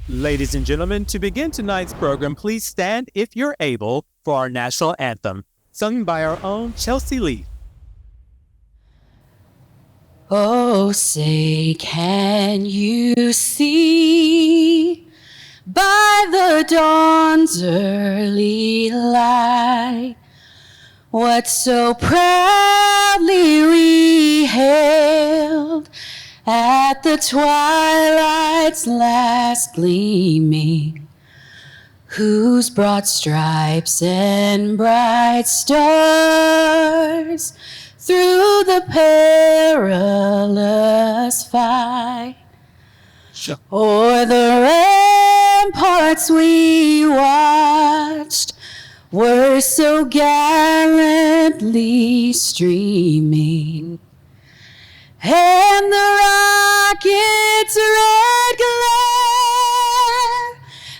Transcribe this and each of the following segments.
Ladies and gentlemen, to begin tonight's program, please stand if you're able for our national anthem, sung by our own Chelsea Leaf. Oh, say, can you see by the dawn's early light what so proudly we hailed at the twilight's last gleaming, whose broad stripes and bright stars through the perilous fight o'er the ramparts we watched were so gallantly streaming, and the rocket's red glare,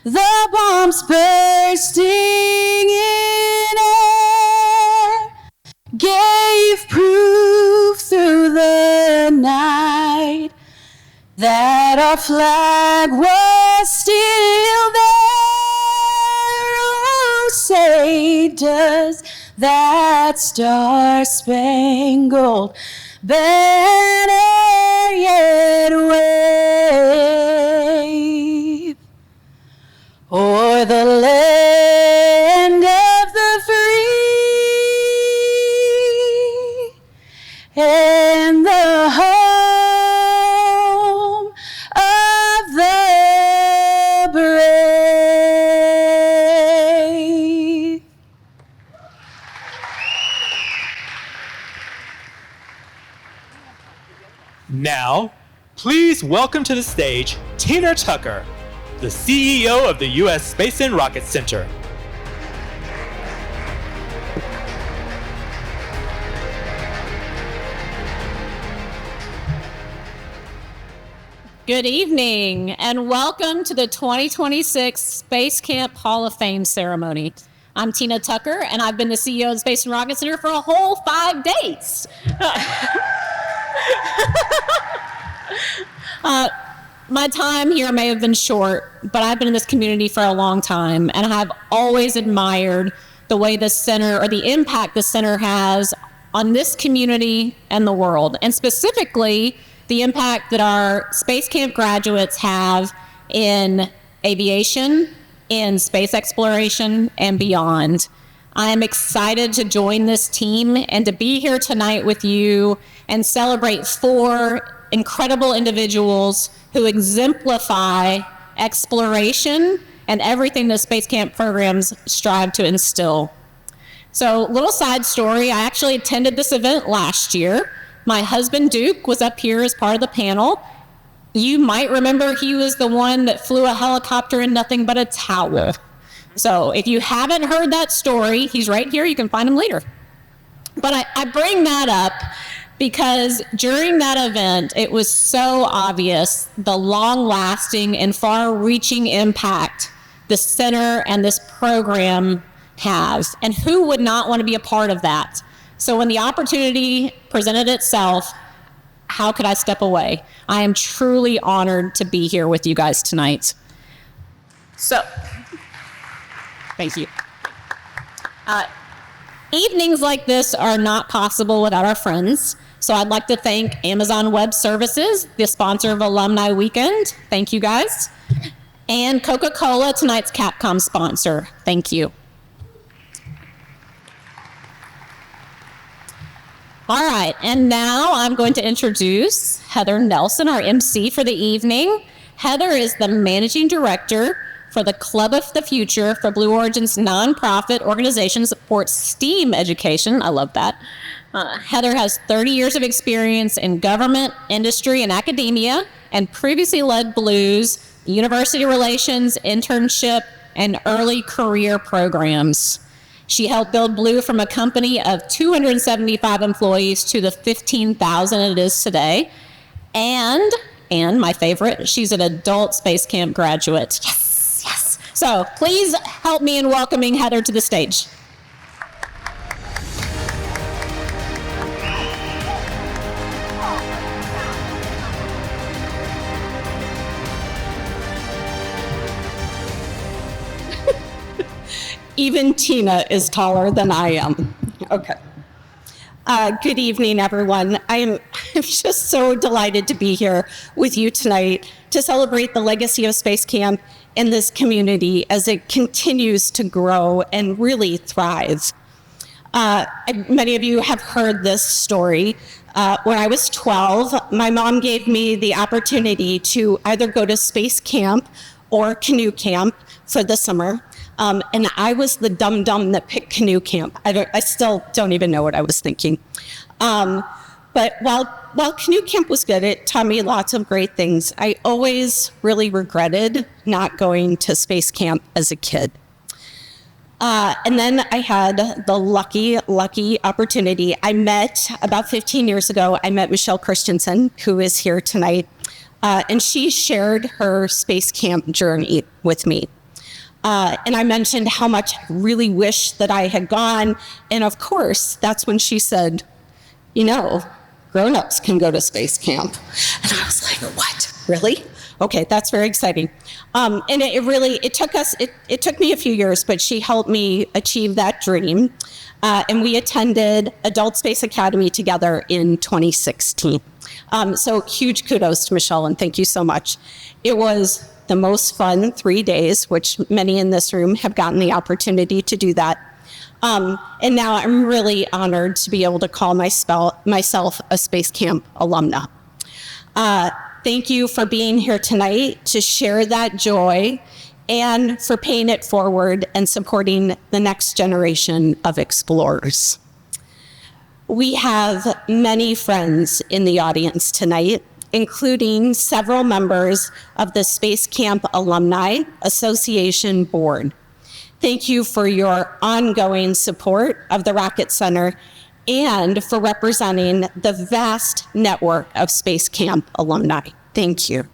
the bombs bursting in air, gave proof through the night that our flag was still there. Oh, say, does that star-spangled banner yet wave o'er the land of the free and the home of the brave? Now, please welcome to the stage Tina Tucker, the CEO of the U.S. Space and Rocket Center. Good evening, and welcome to the 2026 Space Camp Hall of Fame ceremony. I'm Tina Tucker, and I've been the CEO of the Space and Rocket Center for a whole 5 days. My time here may have been short, but I've been in this community for a long time, and I've always admired the way the center, or the impact the center has on this community and the world, and specifically the impact that our Space Camp graduates have in aviation, in space exploration, and beyond. I am excited to join this team and to be here tonight with you and celebrate 4 incredible individuals who exemplify exploration and everything the Space Camp programs strive to instill. So, little side story, I actually attended this event last year. My husband, Duke, was up here as part of the panel. You might remember he was the one that flew a helicopter in nothing but a towel. So if you haven't heard that story, he's right here. You can find him later. But I bring that up because during that event, it was so obvious the long-lasting and far-reaching impact the center and this program has, and who would not want to be a part of that? So when the opportunity presented itself, how could I step away? I am truly honored to be here with you guys tonight. So, thank you. Evenings like this are not possible without our friends. So I'd like to thank Amazon Web Services, the sponsor of Alumni Weekend. Thank you guys. And Coca-Cola, tonight's Capcom sponsor. Thank you. All right, and now I'm going to introduce Heather Nelson, our MC for the evening. Heather is the managing director for the Club of the Future for Blue Origin's nonprofit organization that supports STEAM education. I love that. Heather has 30 years of experience in government, industry, and academia, and previously led Blue's university relations, internship, and early career programs. She helped build Blue from a company of 275 employees to the 15,000 it is today. And my favorite, she's an adult Space Camp graduate. Yes, yes. So please help me in welcoming Heather to the stage. Even Tina is taller than I am. Okay. Good evening, everyone. I'm just so delighted to be here with you tonight to celebrate the legacy of Space Camp in this community as it continues to grow and really thrive. Many of you have heard this story. When I was 12, my mom gave me the opportunity to either go to Space Camp or Canoe Camp for the summer. And I was the dum-dum that picked Canoe Camp. I still don't even know what I was thinking. But while Canoe Camp was good, it taught me lots of great things. I always really regretted not going to Space Camp as a kid. And then I had the lucky opportunity. About 15 years ago, I met Michelle Christensen, who is here tonight. And she shared her Space Camp journey with me. And I mentioned how much I really wish that I had gone. And of course, that's when she said, grown-ups can go to Space Camp. And I was like, what, really? Okay, that's very exciting. And it took me a few years, but she helped me achieve that dream. And we attended Adult Space Academy together in 2016. So huge kudos to Michelle, and thank you so much. It was the most fun 3 days, which many in this room have gotten the opportunity to do that. And now I'm really honored to be able to call myself a Space Camp alumna. Thank you for being here tonight to share that joy and for paying it forward and supporting the next generation of explorers. We have many friends in the audience tonight, including several members of the Space Camp Alumni Association Board. Thank you for your ongoing support of the Rocket Center and for representing the vast network of Space Camp alumni. Thank you.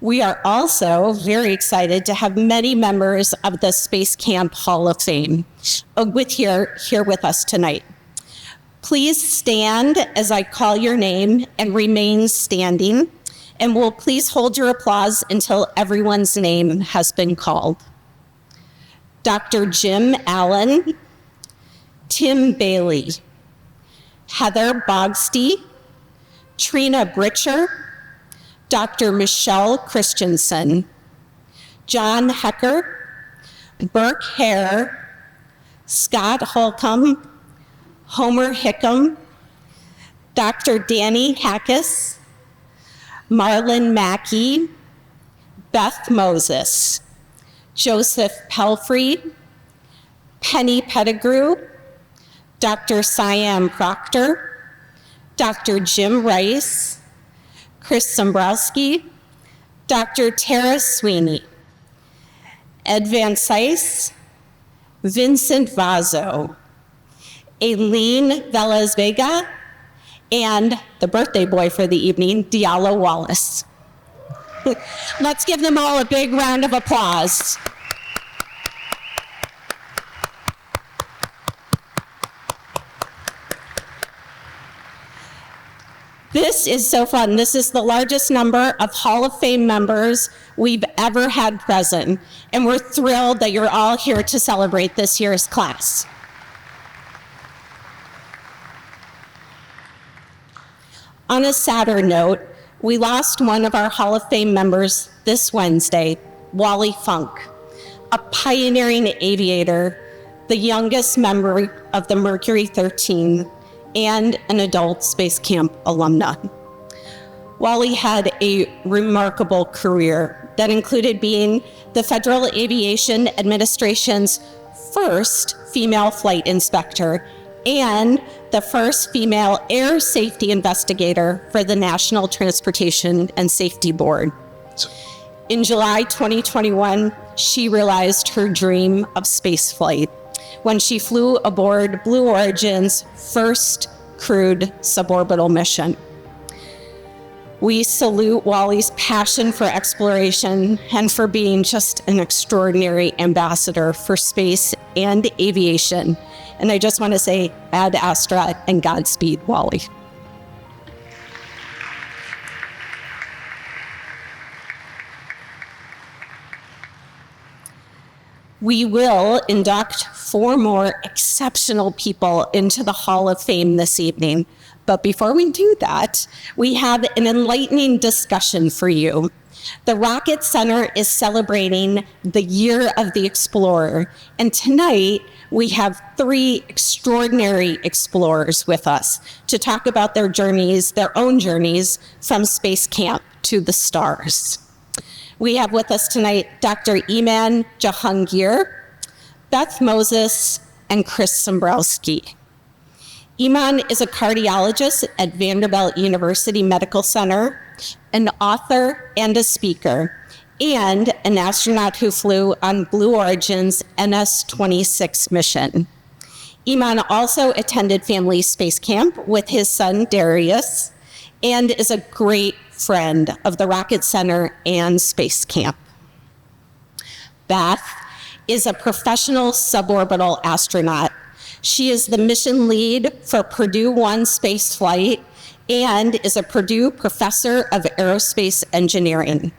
We are also very excited to have many members of the Space Camp Hall of Fame here with us tonight. Please stand as I call your name and remain standing, and will please hold your applause until everyone's name has been called. Dr. Jim Allen, Tim Bailey, Heather Bogsty, Trina Britcher, Dr. Michelle Christensen, John Hecker, Burke Hare, Scott Holcomb, Homer Hickam, Dr. Danny Hackus, Marlon Mackey, Beth Moses, Joseph Pelfrey, Penny Pettigrew, Dr. Siam Proctor, Dr. Jim Rice, Chris Sombrowski, Dr. Tara Sweeney, Ed Van Sice, Vincent Vazo, Aileen Velez Vega, and the birthday boy for the evening, Diallo Wallace. Let's give them all a big round of applause. This is so fun. This is the largest number of Hall of Fame members we've ever had present, and we're thrilled that you're all here to celebrate this year's class. On a sadder note, we lost one of our Hall of Fame members this Wednesday, Wally Funk, a pioneering aviator, the youngest member of the Mercury 13, and an adult Space Camp alumna. Wally had a remarkable career that included being the Federal Aviation Administration's first female flight inspector and the first female air safety investigator for the National Transportation and Safety Board. In July 2021, she realized her dream of spaceflight when she flew aboard Blue Origin's first crewed suborbital mission. We salute Wally's passion for exploration and for being just an extraordinary ambassador for space and aviation. And I just want to say, Ad Astra and Godspeed, Wally. We will induct 4 more exceptional people into the Hall of Fame this evening. But before we do that, we have an enlightening discussion for you. The Rocket Center is celebrating the Year of the Explorer, and tonight we have 3 extraordinary explorers with us to talk about their journeys, their own journeys from space camp to the stars. We have with us tonight Dr. Iman Jahangir, Beth Moses, and Chris Sombrowski. Iman is a cardiologist at Vanderbilt University Medical Center, an author and a speaker, and an astronaut who flew on Blue Origin's NS-26 mission. Iman also attended family space camp with his son Darius and is a great friend of the Rocket Center and Space Camp. Beth is a professional suborbital astronaut. She is the mission lead for Purdue One space flight and is a Purdue professor of aerospace engineering.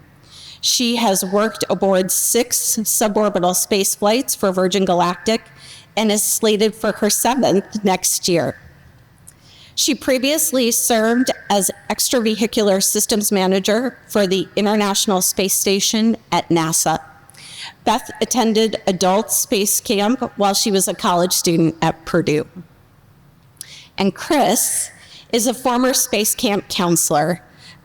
She has worked aboard 6 suborbital space flights for Virgin Galactic and is slated for her 7th next year. She previously served as extravehicular systems manager for the International Space Station at NASA. Beth attended adult space camp while she was a college student at Purdue. And Chris is a former space camp counselor,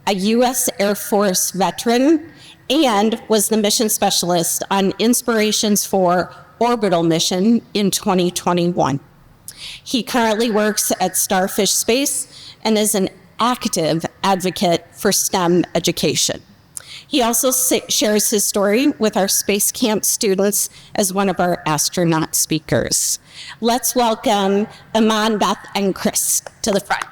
a U.S. Air Force veteran, and was the mission specialist on Inspirations 4 orbital mission in 2021. He currently works at Starfish Space and is an active advocate for STEM education. He also shares his story with our space camp students as one of our astronaut speakers. Let's welcome Iman, Beth, and Chris to the front.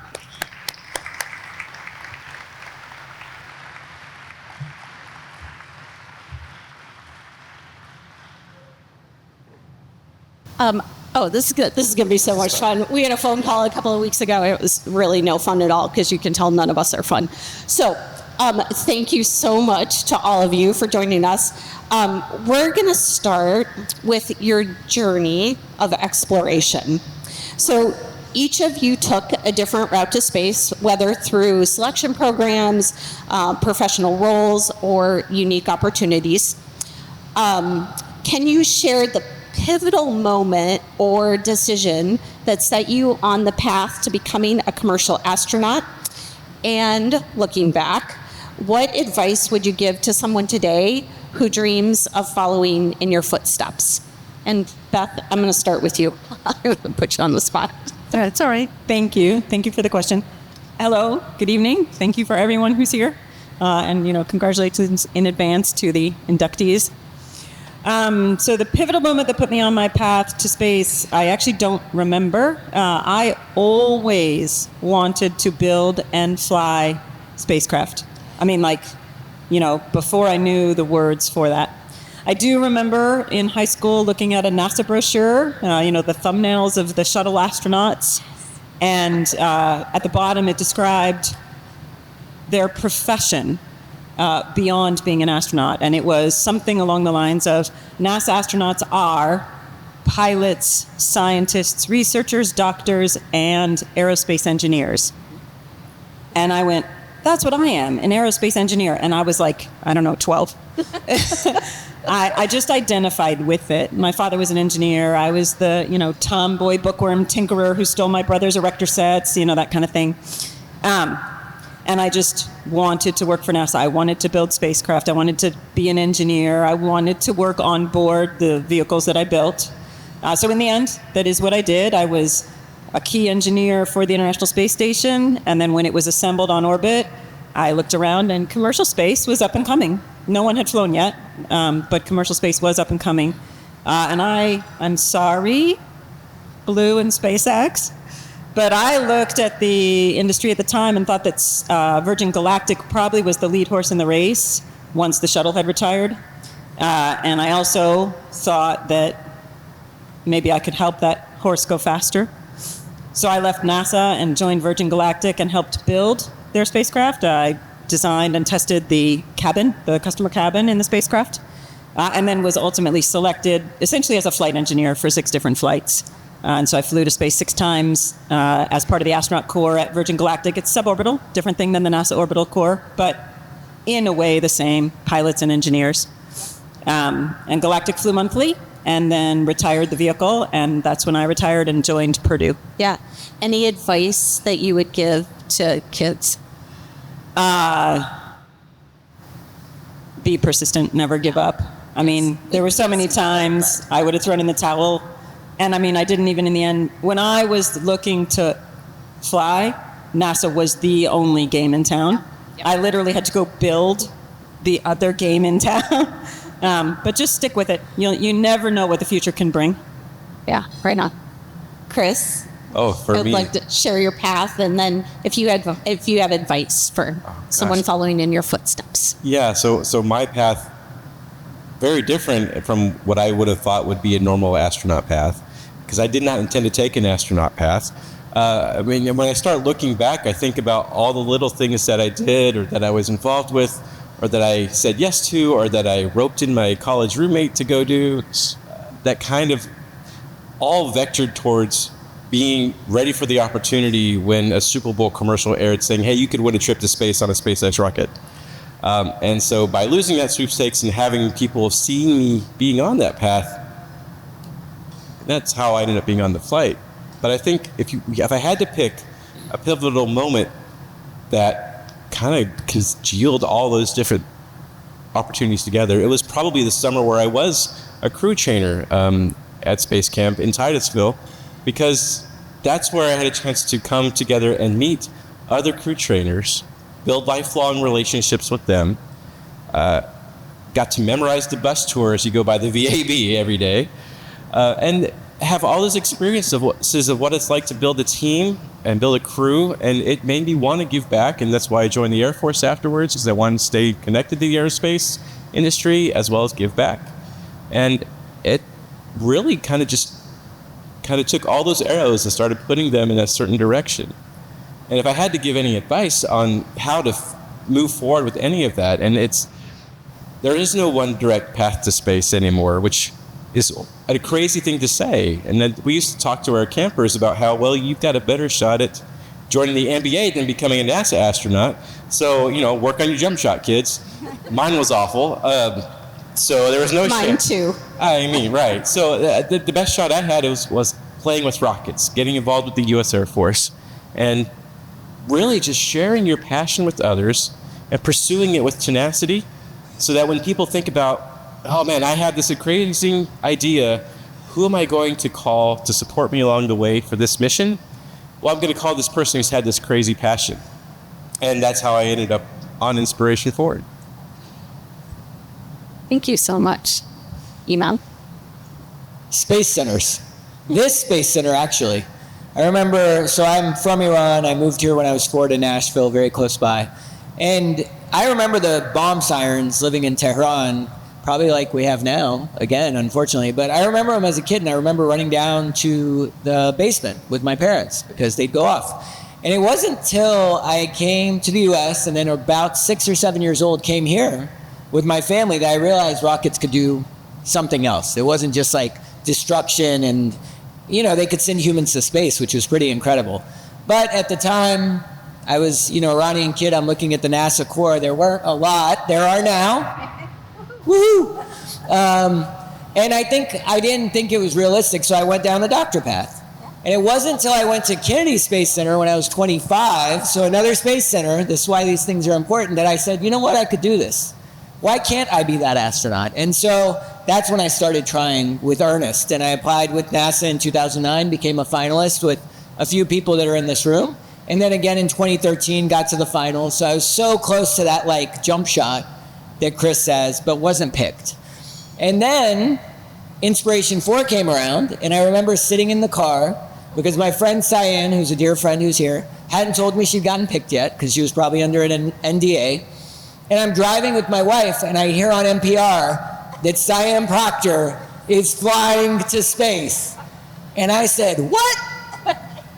This is good. This is going to be so much fun. We had a phone call a couple of weeks ago. It was really no fun at all because you can tell none of us are fun. So thank you so much to all of you for joining us. We're going to start with your journey of exploration. So each of you took a different route to space, whether through selection programs, professional roles, or unique opportunities. Can you share the pivotal moment or decision that set you on the path to becoming a commercial astronaut? And looking back, what advice would you give to someone today who dreams of following in your footsteps? And Beth, I'm going to start with you. I'm going to put you on the spot. That's all right. Thank you. Thank you for the question. Hello. Good evening. Thank you for everyone who's here. And, congratulations in advance to the inductees. So the pivotal moment that put me on my path to space, I actually don't remember. I always wanted to build and fly spacecraft. Before I knew the words for that. I do remember in high school looking at a NASA brochure, the thumbnails of the shuttle astronauts. And at the bottom, it described their profession beyond being an astronaut. And it was something along the lines of NASA astronauts are pilots, scientists, researchers, doctors, and aerospace engineers. And I went, that's what I am, an aerospace engineer. And I was like, 12. I just identified with it. My father was an engineer. I was the, tomboy bookworm tinkerer who stole my brother's erector sets, that kind of thing. And I just wanted to work for NASA. I wanted to build spacecraft. I wanted to be an engineer. I wanted to work on board the vehicles that I built. So in the end, that is what I did. I was a key engineer for the International Space Station. And then when it was assembled on orbit, I looked around and commercial space was up and coming. No one had flown yet, but commercial space was up and coming. And I'm sorry, Blue and SpaceX, but I looked at the industry at the time and thought that Virgin Galactic probably was the lead horse in the race once the shuttle had retired. And I also thought that maybe I could help that horse go faster. So I left NASA and joined Virgin Galactic and helped build their spacecraft. I designed and tested the cabin, the customer cabin in the spacecraft. and then was ultimately selected essentially as a flight engineer for 6 different flights. And so I flew to space 6 times as part of the astronaut corps at Virgin Galactic. It's suborbital, different thing than the NASA orbital corps, but in a way the same, pilots and engineers. And Galactic flew monthly and then retired the vehicle, and that's when I retired and joined Purdue. Yeah. Any advice that you would give to kids? Be persistent, never give up. I mean, there were so many times I would have thrown in the towel. And I mean, I didn't even in the end. When I was looking to fly, NASA was the only game in town. Yeah. I literally had to go build the other game in town. But just stick with it. You never know what the future can bring. Yeah, right on. Chris? For I'd me, like to share your path, and then if you have advice for someone following in your footsteps. yeah. So my path, very different from what I would have thought would be a normal astronaut path, because I did not intend to take an astronaut path. I mean, when I start looking back, I think about all the little things that I did, or that I was involved with, or that I said yes to, or that I roped in my college roommate to go do. That kind of all vectored towards being ready for the opportunity when a Super Bowl commercial aired saying, hey, you could win a trip to space on a SpaceX rocket. And so by losing that sweepstakes and having people seeing me being on that path, that's how I ended up being on the flight. But I think if I had to pick a pivotal moment that kind of congealed all those different opportunities together, it was probably the summer where I was a crew trainer at Space Camp in Titusville, because that's where I had a chance to come together and meet other crew trainers, build lifelong relationships with them, got to memorize the bus tour as you go by the VAB every day, and have all this experience of what it's like to build a team and build a crew, and it made me want to give back, and that's why I joined the Air Force afterwards, because I wanted to stay connected to the aerospace industry as well as give back. And it really kind of took all those arrows and started putting them in a certain direction. And if I had to give any advice on how to move forward with any of that, and there is no one direct path to space anymore, which is a crazy thing to say. And then we used to talk to our campers about how, well, you've got a better shot at joining the NBA than becoming a NASA astronaut. So, work on your jump shot, kids. Mine was awful. So there was no Mine chance. too. I mean, right. So the best shot I had was playing with rockets, getting involved with the U.S. Air Force, and really just sharing your passion with others and pursuing it with tenacity, so that when people think about, oh man, I had this crazy idea, who am I going to call to support me along the way for this mission? Well, I'm going to call this person who's had this crazy passion. And that's how I ended up on Inspiration Forward. Thank you so much. Iman? Space centers. This space center, actually. I remember, so I'm from Iran. I moved here when I was 4 to Nashville, very close by. And I remember the bomb sirens living in Tehran, probably like we have now, again, unfortunately. But I remember them as a kid, and I remember running down to the basement with my parents because they'd go off. And it wasn't until I came to the U.S. and then about 6 or 7 years old came here with my family that I realized rockets could do something else. It wasn't just like destruction and, they could send humans to space, which was pretty incredible. But at the time, I was, Iranian kid, I'm looking at the NASA Corps. There weren't a lot. There are now. Woohoo! And I didn't think it was realistic, so I went down the doctor path. And it wasn't until I went to Kennedy Space Center when I was 25, so another space center, this is why these things are important, that I said, you know what, I could do this. Why can't I be that astronaut? And so that's when I started trying with earnest. And I applied with NASA in 2009, became a finalist with a few people that are in this room. And then again in 2013, got to the finals. So I was so close to that jump shot that Chris says, but wasn't picked. And then Inspiration 4 came around, and I remember sitting in the car because my friend Cyan, who's a dear friend who's here, hadn't told me she'd gotten picked yet because she was probably under an NDA. And I'm driving with my wife, and I hear on NPR that Cyan Proctor is flying to space. And I said, what?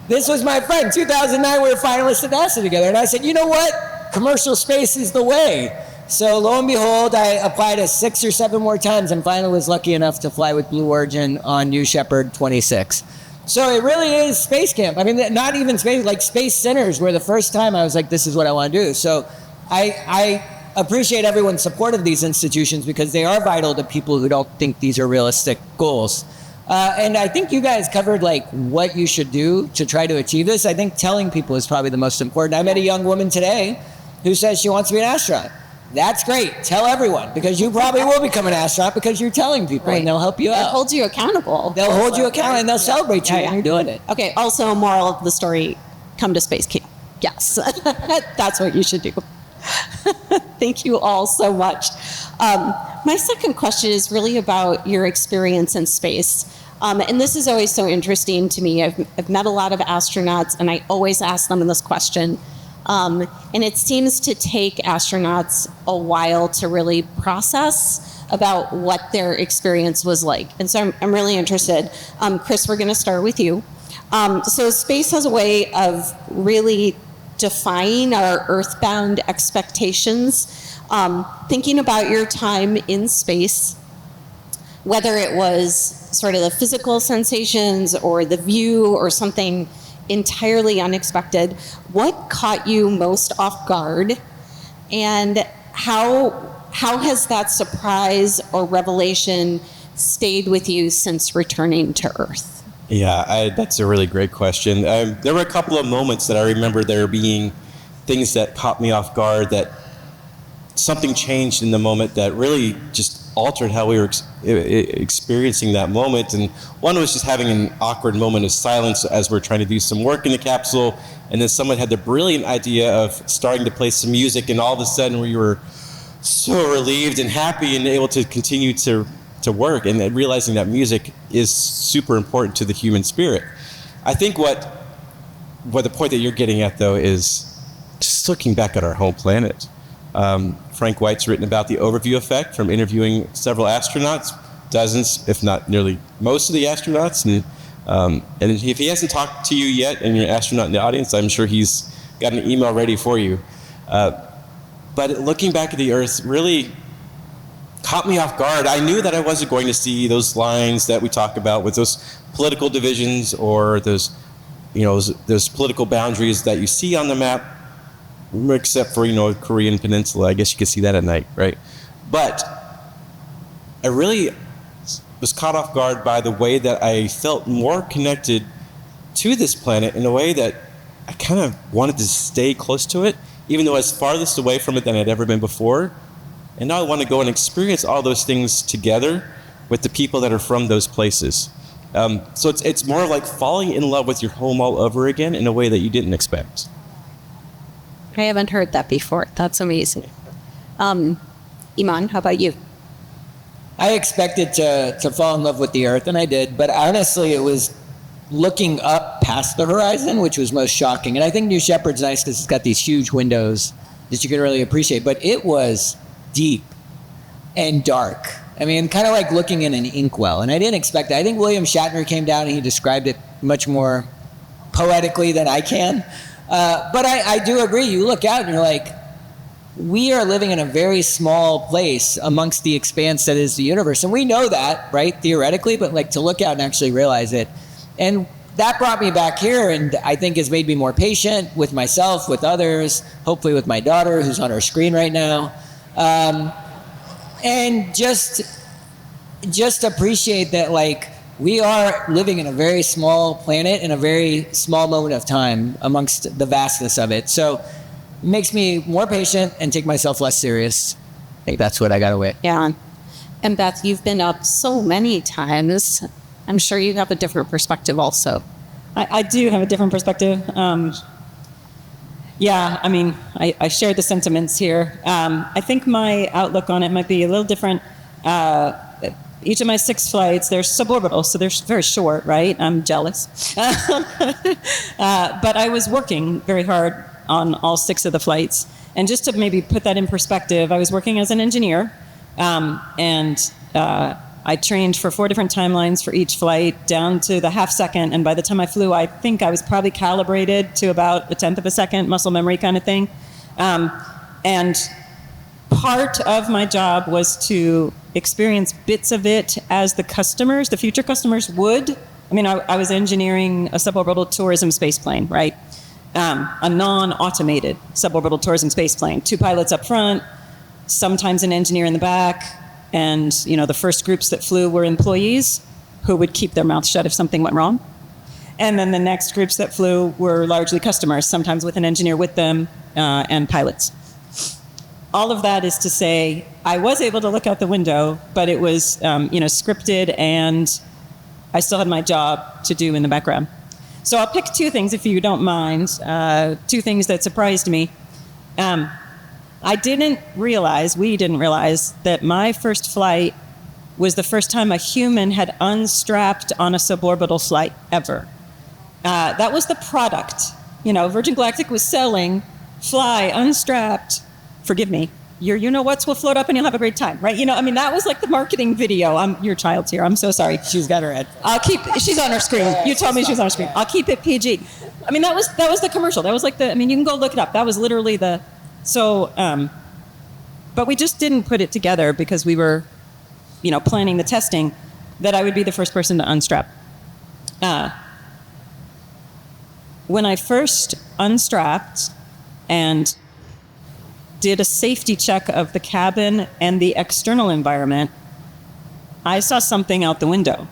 This was my friend. 2009, we were finalists at NASA together. And I said, you know what? Commercial space is the way. So lo and behold, I applied 6 or 7 more times and finally was lucky enough to fly with Blue Origin on New Shepard 26. So it really is space camp. I mean, not even space, like space centers were the first time I was like, this is what I want to do. So I appreciate everyone's support of these institutions because they are vital to people who don't think these are realistic goals. And I think you guys covered like what you should do to try to achieve this. I think telling people is probably the most important. I met a young woman today who says she wants to be an astronaut. That's great. Tell everyone, because you probably will become an astronaut because you're telling people, and they'll help you out. It holds you accountable. They'll hold you accountable and they'll celebrate you when you're doing it. Okay, also, moral of the story, come to space camp. Yes, that's what you should do. Thank you all so much. My second question is really about your experience in space. And this is always so interesting to me. I've met a lot of astronauts, and I always ask them this question. And it seems to take astronauts a while to really process about what their experience was like. And so I'm really interested. Chris, we're going to start with you. So space has a way of really defying our earthbound expectations. Thinking about your time in space, whether it was sort of the physical sensations or the view or something entirely unexpected, what caught you most off guard, and how has that surprise or revelation stayed with you since returning to Earth? Yeah, that's a really great question. There were a couple of moments that I remember there being things that caught me off guard, that something changed in the moment that really just altered how we were experiencing that moment. And one was just having an awkward moment of silence as we're trying to do some work in the capsule, and then someone had the brilliant idea of starting to play some music, and all of a sudden we were so relieved and happy and able to continue to work, and realizing that music is super important to the human spirit. I think what the point that you're getting at, though, is just looking back at our home planet. Frank White's written about the overview effect from interviewing several astronauts, dozens, if not nearly most of the astronauts. And if he hasn't talked to you yet and you're an astronaut in the audience, I'm sure he's got an email ready for you. But looking back at the Earth really caught me off guard. I knew that I wasn't going to see those lines that we talk about with those political divisions or those political boundaries that you see on the map, except for, Korean Peninsula. I guess you could see that at night, right? But I really was caught off guard by the way that I felt more connected to this planet in a way that I kind of wanted to stay close to it, even though I was farthest away from it than I'd ever been before. And now I want to go and experience all those things together with the people that are from those places. So it's more like falling in love with your home all over again in a way that you didn't expect. I haven't heard that before. That's amazing. Iman, how about you? I expected to fall in love with the Earth, and I did. But honestly, it was looking up past the horizon, which was most shocking. And I think New Shepard's nice because it's got these huge windows that you can really appreciate. But it was deep and dark. I mean, kind of like looking in an inkwell. And I didn't expect that. I think William Shatner came down and he described it much more poetically than I can. But I do agree. You look out and you're like, we are living in a very small place amongst the expanse that is the universe. And we know that, right, theoretically, but like to look out and actually realize it. And that brought me back here, and I think has made me more patient with myself, with others, hopefully with my daughter who's on our screen right now. And just appreciate that, like, we are living in a very small planet in a very small moment of time amongst the vastness of it. So it makes me more patient and take myself less serious. I think that's what I got away. Yeah. And Beth, you've been up so many times. I'm sure you have a different perspective also. I do have a different perspective. Yeah, I mean, I share the sentiments here. I think my outlook on it might be a little different. Each of my 6 flights, they're suborbital, so they're very short, right? I'm jealous. But I was working very hard on all 6 of the flights. And just to maybe put that in perspective, I was working as an engineer, and I trained for 4 different timelines for each flight, down to the half second. And by the time I flew, I think I was probably calibrated to about 1/10 of a second, muscle memory kind of thing. And part of my job was to experience bits of it as the future customers would. I mean, I was engineering a suborbital tourism spaceplane, right? A non-automated suborbital tourism spaceplane. 2 pilots up front, sometimes an engineer in the back, and the first groups that flew were employees who would keep their mouth shut if something went wrong. And then the next groups that flew were largely customers, sometimes with an engineer with them, and pilots. All of that is to say, I was able to look out the window, but it was scripted, and I still had my job to do in the background. So I'll pick 2 things, if you don't mind, 2 things that surprised me. We didn't realize that my first flight was the first time a human had unstrapped on a suborbital flight ever. That was the product. Virgin Galactic was selling, fly unstrapped, forgive me, your you-know-whats will float up and you'll have a great time, right? That was like the marketing video. Your child's here, I'm so sorry. She's got her head. She's on her screen. You told me she was on her screen. I'll keep it PG. That was the commercial. That was like you can go look it up. That was literally but we just didn't put it together because we were, planning the testing, that I would be the first person to unstrap. When I first unstrapped and did a safety check of the cabin and the external environment, I saw something out the window.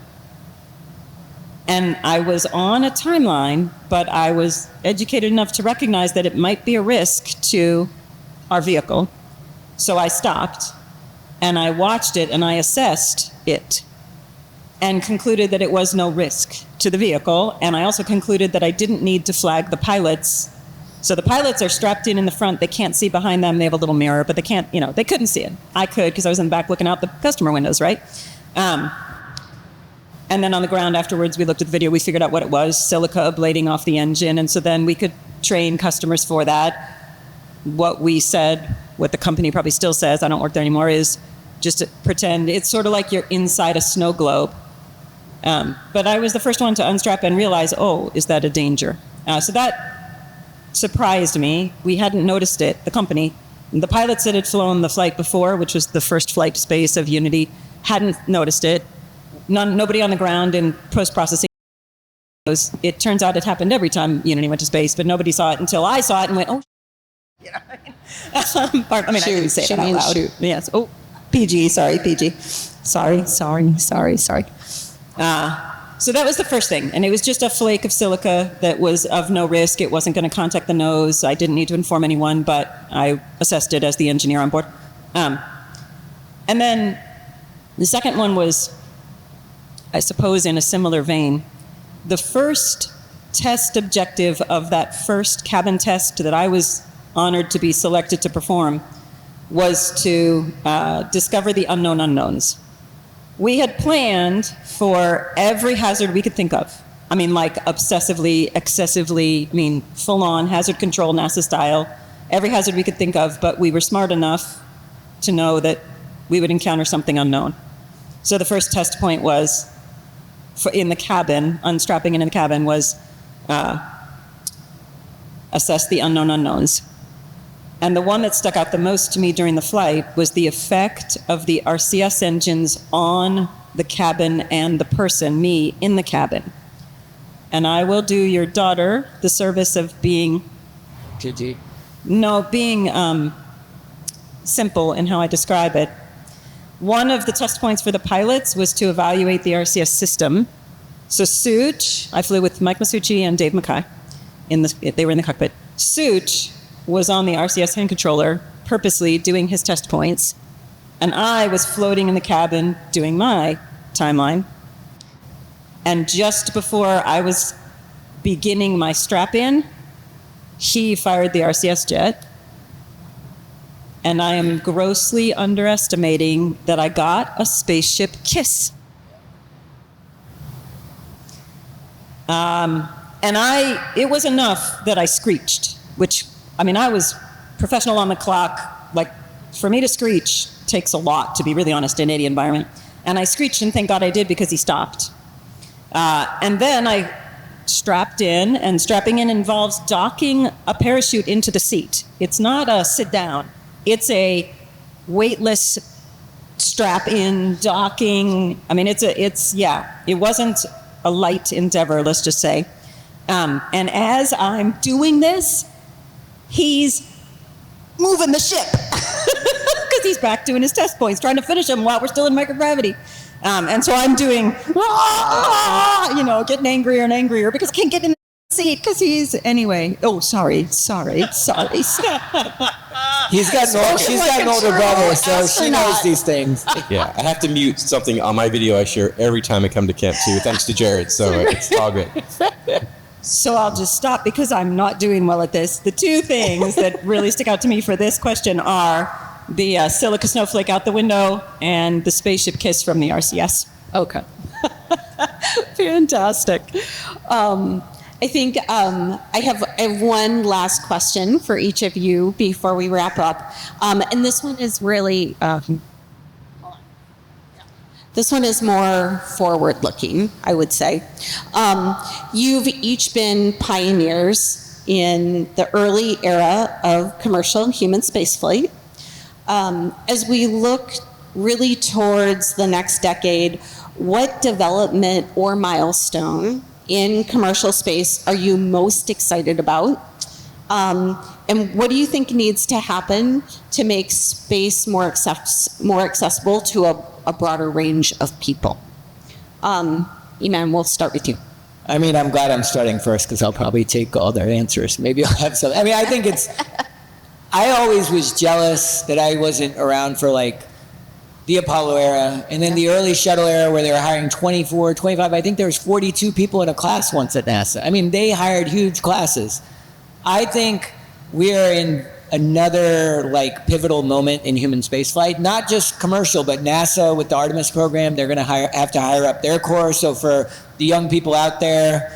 And I was on a timeline, but I was educated enough to recognize that it might be a risk to our vehicle. So I stopped and I watched it and I assessed it and concluded that it was no risk to the vehicle. And I also concluded that I didn't need to flag the pilots. So the pilots are strapped in the front. They can't see behind them. They have a little mirror, but they can't, they couldn't see it. I could because I was in the back looking out the customer windows, right? And then on the ground afterwards, we looked at the video. We figured out what it was, silica ablating off the engine. And so then we could train customers for that. What we said, what the company probably still says, I don't work there anymore, is just to pretend it's sort of like you're inside a snow globe. But I was the first one to unstrap and realize, is that a danger? So that surprised me. We hadn't noticed it, the company. The pilots that had flown the flight before, which was the first flight to space of Unity, hadn't noticed it. Nobody on the ground in post-processing. It turns out it happened every time Unity went to space, but nobody saw it until I saw it and went, oh, I didn't say it out loud. Shoot. Yes. Oh, PG. Sorry, PG. Sorry. So that was the first thing. And it was just a flake of silica that was of no risk. It wasn't going to contact the nose. I didn't need to inform anyone, but I assessed it as the engineer on board. And then the second one was, I suppose, in a similar vein. The first test objective of that first cabin test that I was honored to be selected to perform was to discover the unknown unknowns. We had planned for every hazard we could think of. Like obsessively, excessively, full-on hazard control, NASA style, every hazard we could think of, but we were smart enough to know that we would encounter something unknown. So the first test point was, in the cabin, unstrapping in the cabin, was assess the unknown unknowns. And the one that stuck out the most to me during the flight was the effect of the RCS engines on the cabin and the person, me, in the cabin. And I will do your daughter the service of being... GG. No, being simple in how I describe it. One of the test points for the pilots was to evaluate the RCS system. So Such, I flew with Mike Masucci and Dave Mackay. They were in the cockpit. Such was on the RCS hand controller purposely doing his test points, and I was floating in the cabin doing my timeline. And just before I was beginning my strap-in, he fired the RCS jet. And I am grossly underestimating that I got a spaceship kiss. It was enough that I screeched, which, I was professional on the clock. Like, for me to screech takes a lot, to be really honest, in any environment. And I screeched, and thank God I did, because he stopped. And then I strapped in, and strapping in involves docking a parachute into the seat. It's not a sit down. It's a weightless strap-in docking. I mean, it wasn't a light endeavor, let's just say. And as I'm doing this, he's moving the ship because he's back doing his test points, trying to finish them while we're still in microgravity. And so I'm doing, getting angrier and angrier because I can't get in the seat because he's, anyway. Oh, sorry. He's got she's got an older brother, so she knows these things. Yeah, I have to mute something on my video I share every time I come to camp too, thanks to Jared, so it's all good. So I'll just stop because I'm not doing well at this. The two things that really stick out to me for this question are the silica snowflake out the window and the spaceship kiss from the RCS. Okay. Fantastic. I think I have one last question for each of you before we wrap up. And this one is really, this one is more forward-looking, I would say. You've each been pioneers in the early era of commercial human spaceflight. As we look really towards the next decade, what development or milestone in commercial space are you most excited about? And what do you think needs to happen to make space more accessible to a broader range of people? Iman, we'll start with you. I mean, I'm glad I'm starting first because I'll probably take all their answers. Maybe I'll have some. I mean, I think I always was jealous that I wasn't around for like the Apollo era and then the early shuttle era where they were hiring 24, 25. I think there was 42 people in a class once at NASA. I mean, they hired huge classes. I think we are in another like pivotal moment in human spaceflight, not just commercial, but NASA with the Artemis program, they're going to have to hire up their corps. So for the young people out there,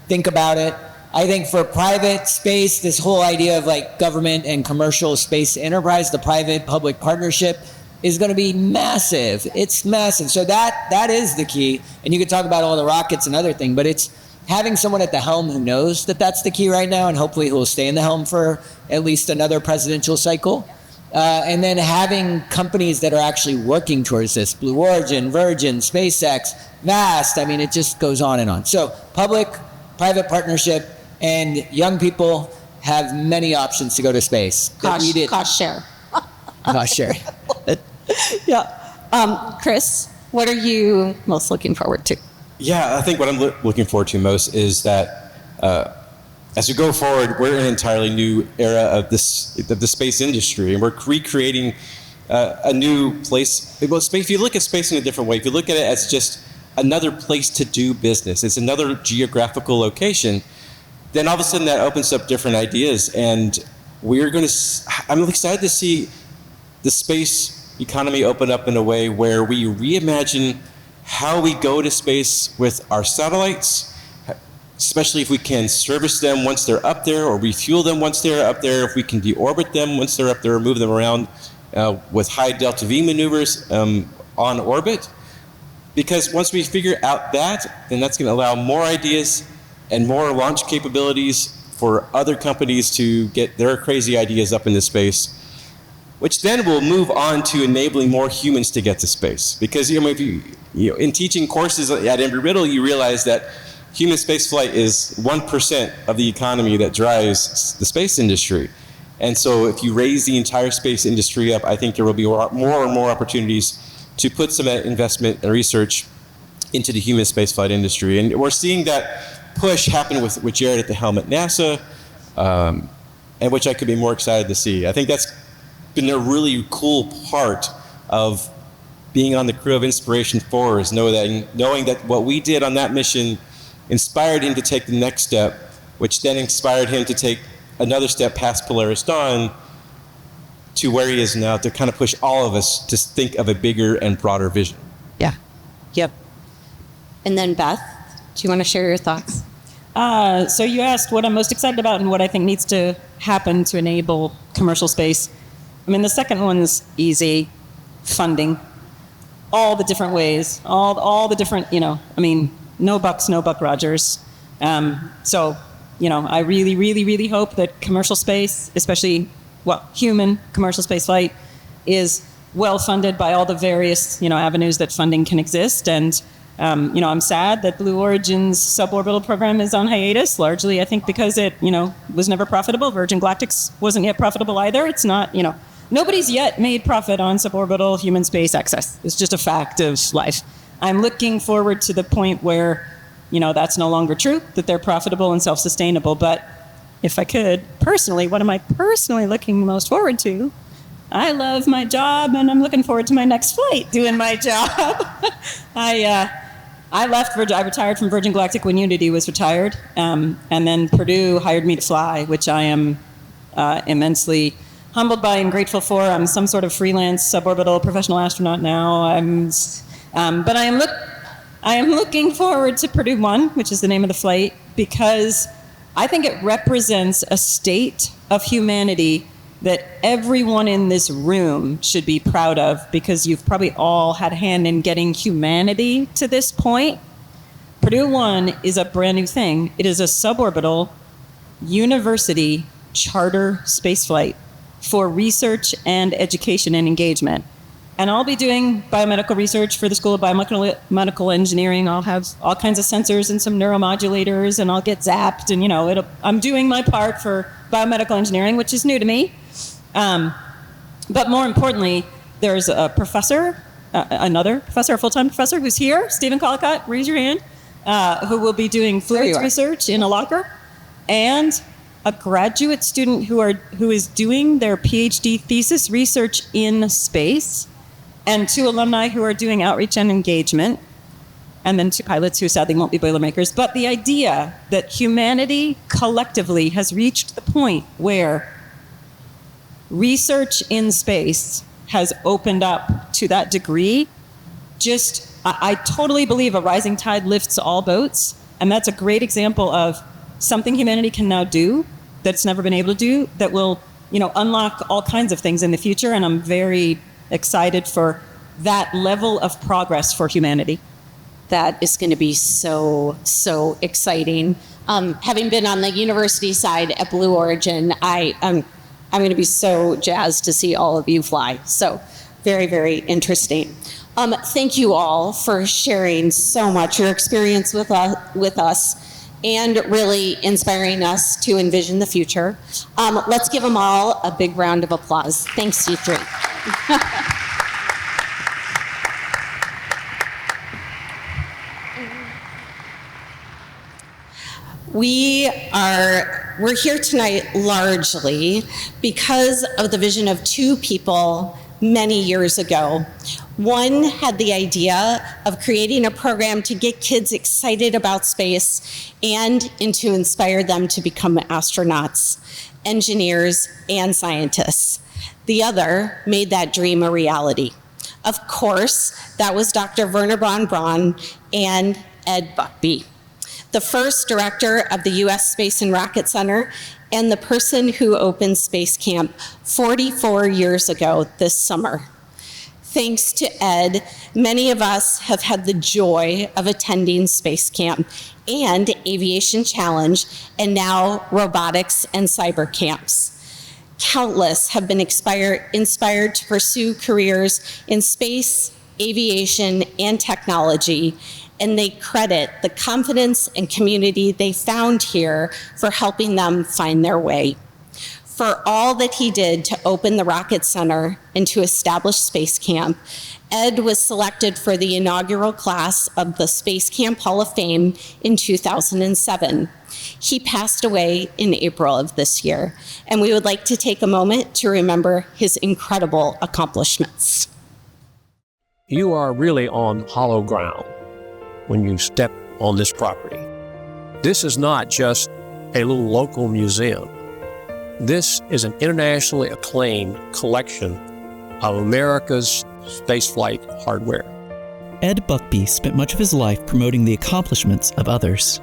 think about it. I think for private space, this whole idea of like government and commercial space enterprise, the private-public partnership is going to be massive. It's massive. So that is the key. And you could talk about all the rockets and other things, but it's having someone at the helm who knows that that's the key right now, and hopefully who will stay in the helm for at least another presidential cycle. And then having companies that are actually working towards this, Blue Origin, Virgin, SpaceX, Vast, I mean, it just goes on and on. So public-private partnership, and young people have many options to go to space. Cost share. Cost share. Yeah. Chris, what are you most looking forward to? Yeah, I think what I'm looking forward to most is that as we go forward, we're in an entirely new era of the space industry, and we're recreating a new place. Well, space, if you look at space in a different way, if you look at it as just another place to do business, it's another geographical location, then all of a sudden that opens up different ideas, and I'm excited to see the space economy open up in a way where we reimagine how we go to space with our satellites, especially if we can service them once they're up there or refuel them once they're up there, if we can deorbit them once they're up there or move them around with high delta V maneuvers on orbit. Because once we figure out that, then that's going to allow more ideas and more launch capabilities for other companies to get their crazy ideas up into space, which then will move on to enabling more humans to get to space. Because if in teaching courses at Embry-Riddle, you realize that human spaceflight is 1% of the economy that drives the space industry. And so if you raise the entire space industry up, I think there will be more and more opportunities to put some investment and research into the human spaceflight industry. And we're seeing that push happen with Jared at the helm at NASA, and which I could be more excited to see. I think that's been a really cool part of being on the crew of Inspiration 4 is knowing that what we did on that mission inspired him to take the next step, which then inspired him to take another step past Polaris Dawn to where he is now, to kind of push all of us to think of a bigger and broader vision. Yeah. Yep. And then Beth, do you want to share your thoughts? So you asked what I'm most excited about and what I think needs to happen to enable commercial space. I mean, the second one's easy. Funding. All the different ways. All the different, no Buck Rogers. So, I really, really, really hope that commercial space, especially, human commercial space flight, is well funded by all the various, avenues that funding can exist. And, I'm sad that Blue Origin's suborbital program is on hiatus, largely, I think, because it, was never profitable. Virgin Galactic's wasn't yet profitable either. It's not, nobody's yet made profit on suborbital human space access. It's just a fact of life. I'm looking forward to the point where, that's no longer true, that they're profitable and self-sustainable. But if I could, personally, what am I personally looking most forward to? I love my job, and I'm looking forward to my next flight doing my job. I retired from Virgin Galactic when Unity was retired, and then Purdue hired me to fly, which I am immensely humbled by and grateful for. I'm some sort of freelance suborbital professional astronaut now. But I am looking forward to Purdue 1, which is the name of the flight, because I think it represents a state of humanity that everyone in this room should be proud of, because you've probably all had a hand in getting humanity to this point. Purdue 1 is a brand new thing. It is a suborbital university charter spaceflight for research and education and engagement. And I'll be doing biomedical research for the School of Biomedical Engineering. I'll have all kinds of sensors and some neuromodulators, and I'll get zapped. And, I'm doing my part for biomedical engineering, which is new to me. But more importantly, there's a professor, another professor, a full-time professor who's here, Stephen Collicott, raise your hand, who will be doing fluids research in a locker, and a graduate student who is doing their PhD thesis research in space, and 2 alumni who are doing outreach and engagement, and then 2 pilots who sadly won't be Boilermakers. But the idea that humanity collectively has reached the point where research in space has opened up to that degree, I totally believe a rising tide lifts all boats. And that's a great example of something humanity can now do that's never been able to do, that will, unlock all kinds of things in the future. And I'm very excited for that level of progress for humanity. That is going to be so, so exciting. Having been on the university side at Blue Origin, I'm going to be so jazzed to see all of you fly. So very, very interesting. Thank you all for sharing so much, your experience with us, and really inspiring us to envision the future. Let's give them all a big round of applause. Thanks, you three. We're here tonight largely because of the vision of 2 people many years ago. One had the idea of creating a program to get kids excited about space and to inspire them to become astronauts, engineers, and scientists. The other made that dream a reality. Of course, that was Dr. Werner von Braun and Ed Buckbee, the first director of the U.S. Space and Rocket Center, and the person who opened Space Camp 44 years ago this summer. Thanks to Ed, many of us have had the joy of attending Space Camp and Aviation Challenge, and now robotics and cyber camps. Countless have been inspired to pursue careers in space, aviation, and technology, and they credit the confidence and community they found here for helping them find their way. For all that he did to open the Rocket Center and to establish Space Camp, Ed was selected for the inaugural class of the Space Camp Hall of Fame in 2007. He passed away in April of this year, and we would like to take a moment to remember his incredible accomplishments. You are really on hollow ground when you step on this property. This is not just a little local museum. This is an internationally acclaimed collection of America's spaceflight hardware. Ed Buckbee spent much of his life promoting the accomplishments of others.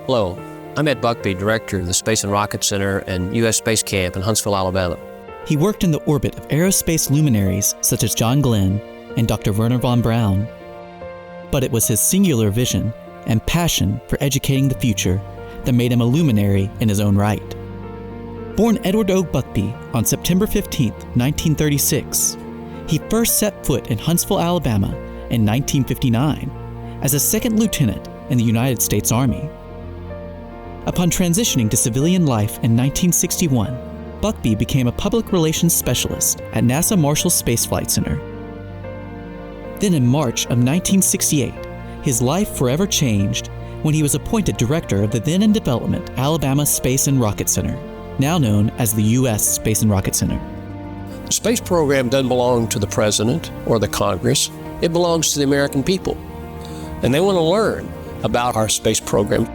Hello, I'm Ed Buckbee, Director of the Space and Rocket Center and U.S. Space Camp in Huntsville, Alabama. He worked in the orbit of aerospace luminaries such as John Glenn and Dr. Werner von Braun. But it was his singular vision and passion for educating the future that made him a luminary in his own right. Born Edward O. Buckbee on September 15, 1936, he first set foot in Huntsville, Alabama in 1959 as a second lieutenant in the United States Army. Upon transitioning to civilian life in 1961, Buckbee became a public relations specialist at NASA Marshall Space Flight Center. Then in March of 1968, his life forever changed when he was appointed director of the then in development Alabama Space and Rocket Center, now known as the U.S. Space and Rocket Center. The space program doesn't belong to the president or the Congress. It belongs to the American people. And they want to learn about our space program.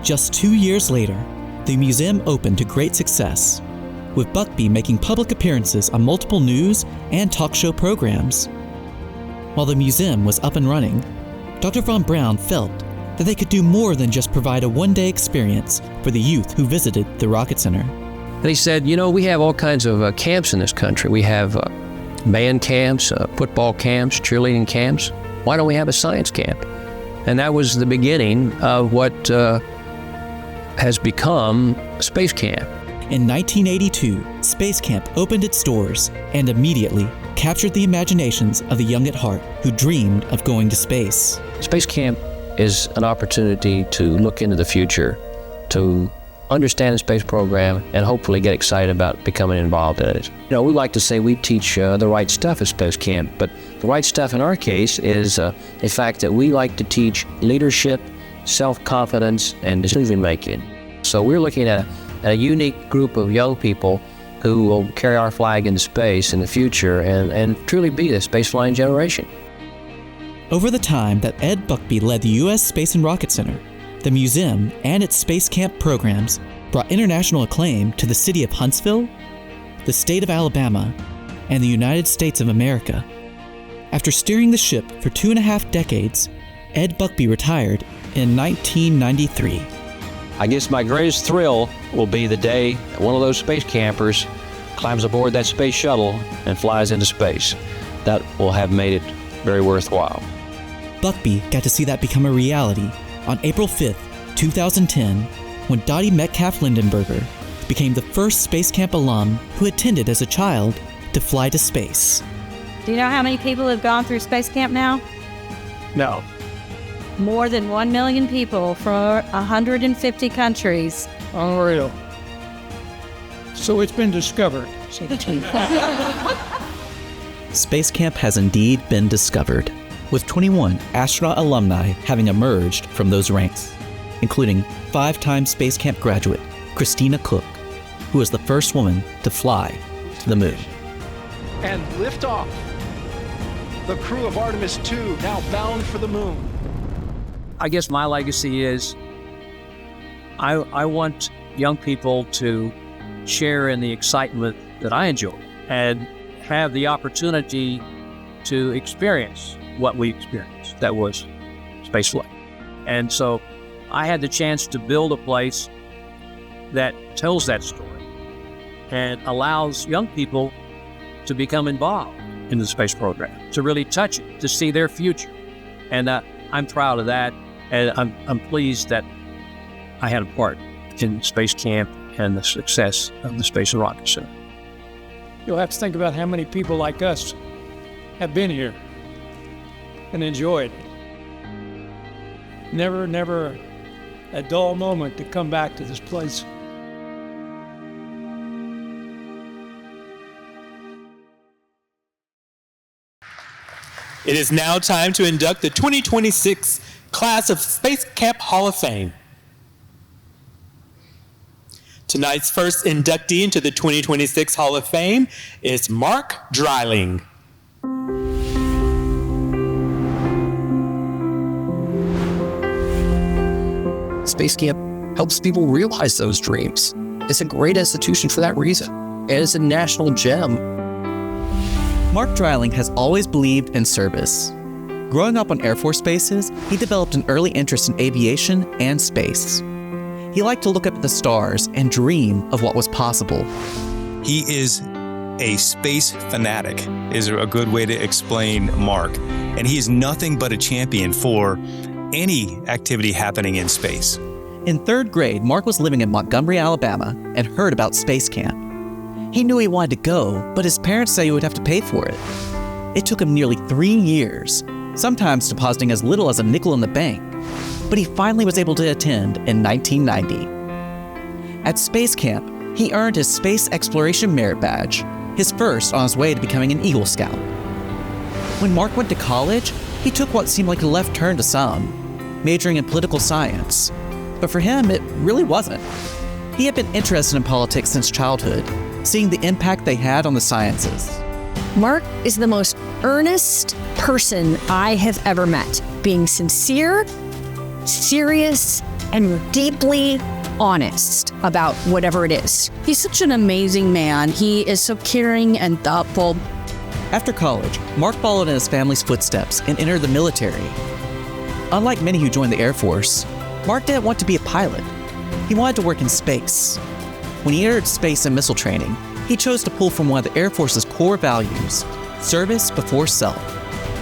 Just 2 years later, the museum opened to great success, with Buckbee making public appearances on multiple news and talk show programs. While the museum was up and running, Dr. von Braun felt that they could do more than just provide a one-day experience for the youth who visited the Rocket Center. And he said, we have all kinds of camps in this country. We have band camps, football camps, cheerleading camps. Why don't we have a science camp? And that was the beginning of what has become Space Camp. In 1982, Space Camp opened its doors and immediately captured the imaginations of the young at heart who dreamed of going to space. Space Camp is an opportunity to look into the future, to understand the space program, and hopefully get excited about becoming involved in it. We like to say we teach the right stuff at Space Camp, but the right stuff in our case is the fact that we like to teach leadership, self-confidence, and decision-making. So we're looking at a unique group of young people who will carry our flag into space in the future and truly be the space-flying generation. Over the time that Ed Buckbee led the U.S. Space and Rocket Center, the museum and its Space Camp programs brought international acclaim to the city of Huntsville, the state of Alabama, and the United States of America. After steering the ship for 2.5 decades, Ed Buckbee retired in 1993. I guess my greatest thrill will be the day that one of those space campers climbs aboard that space shuttle and flies into space. That will have made it very worthwhile. Buckbee got to see that become a reality on April 5th, 2010, when Dottie Metcalf Lindenberger became the first Space Camp alum who attended as a child to fly to space. Do you know how many people have gone through Space Camp now? No. More than 1 million people from 150 countries. Unreal. So it's been discovered. Space Camp has indeed been discovered, with 21 astronaut alumni having emerged from those ranks, including 5-time Space Camp graduate Christina Cook, who was the first woman to fly to the moon. And liftoff. The crew of Artemis 2 now bound for the moon. I guess my legacy is I want young people to share in the excitement that I enjoy and have the opportunity to experience what we experienced. That was spaceflight. And so I had the chance to build a place that tells that story and allows young people to become involved in the space program, to really touch it, to see their future. And I'm proud of that, and I'm pleased that I had a part in Space Camp and the success of the Space and Rocket Center. You'll have to think about how many people like us have been here and enjoyed it. Never a dull moment to come back to this place. It is now time to induct the 2026 class of Space Camp Hall of Fame. Tonight's first inductee into the 2026 Hall of Fame is Mark Dreiling. Space Camp helps people realize those dreams. It's a great institution for that reason, and it's a national gem. Mark Dreiling has always believed in service. Growing up on Air Force bases, he developed an early interest in aviation and space. He liked to look up at the stars and dream of what was possible. He is a space fanatic, is a good way to explain Mark. And he is nothing but a champion for any activity happening in space. In 3rd grade, Mark was living in Montgomery, Alabama, and heard about Space Camp. He knew he wanted to go, but his parents said he would have to pay for it. It took him nearly 3 years, sometimes depositing as little as a nickel in the bank, but he finally was able to attend in 1990. At Space Camp, he earned his Space Exploration Merit Badge, his first on his way to becoming an Eagle Scout. When Mark went to college, he took what seemed like a left turn to some, majoring in political science. But for him, it really wasn't. He had been interested in politics since childhood, seeing the impact they had on the sciences. Mark is the most earnest person I have ever met, being sincere, serious, and deeply honest about whatever it is. He's such an amazing man. He is so caring and thoughtful. After college, Mark followed in his family's footsteps and entered the military. Unlike many who joined the Air Force, Mark didn't want to be a pilot. He wanted to work in space. When he entered space and missile training, he chose to pull from one of the Air Force's core values, service before self,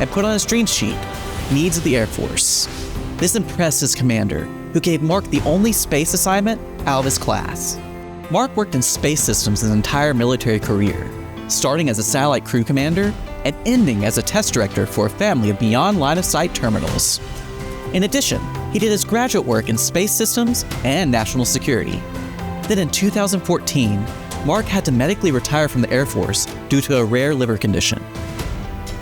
and put on his dream sheet, needs of the Air Force. This impressed his commander, who gave Mark the only space assignment out of his class. Mark worked in space systems his entire military career, starting as a satellite crew commander and ending as a test director for a family of beyond line-of-sight terminals. In addition, he did his graduate work in space systems and national security. Then in 2014, Mark had to medically retire from the Air Force due to a rare liver condition.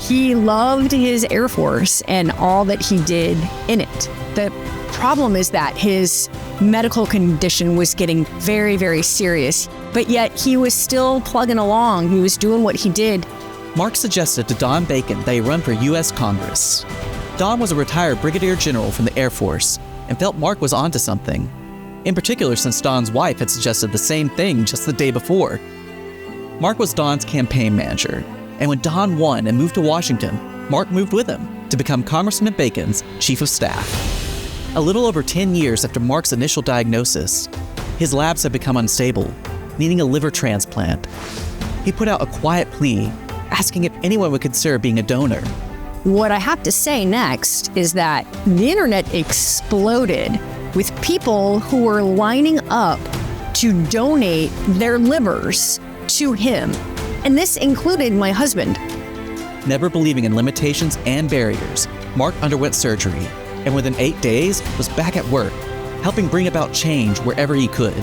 He loved his Air Force and all that he did in it. The problem is that his medical condition was getting very, very serious, but yet he was still plugging along. He was doing what he did. Mark suggested to Don Bacon that he run for U.S. Congress. Don was a retired brigadier general from the Air Force and felt Mark was onto something, in particular since Don's wife had suggested the same thing just the day before. Mark was Don's campaign manager, and when Don won and moved to Washington, Mark moved with him to become Congressman Bacon's chief of staff. A little over 10 years after Mark's initial diagnosis, his labs had become unstable, needing a liver transplant. He put out a quiet plea, asking if anyone would consider being a donor. What I have to say next is that the internet exploded with people who were lining up to donate their livers to him. And this included my husband. Never believing in limitations and barriers, Mark underwent surgery and within 8 days was back at work, helping bring about change wherever he could.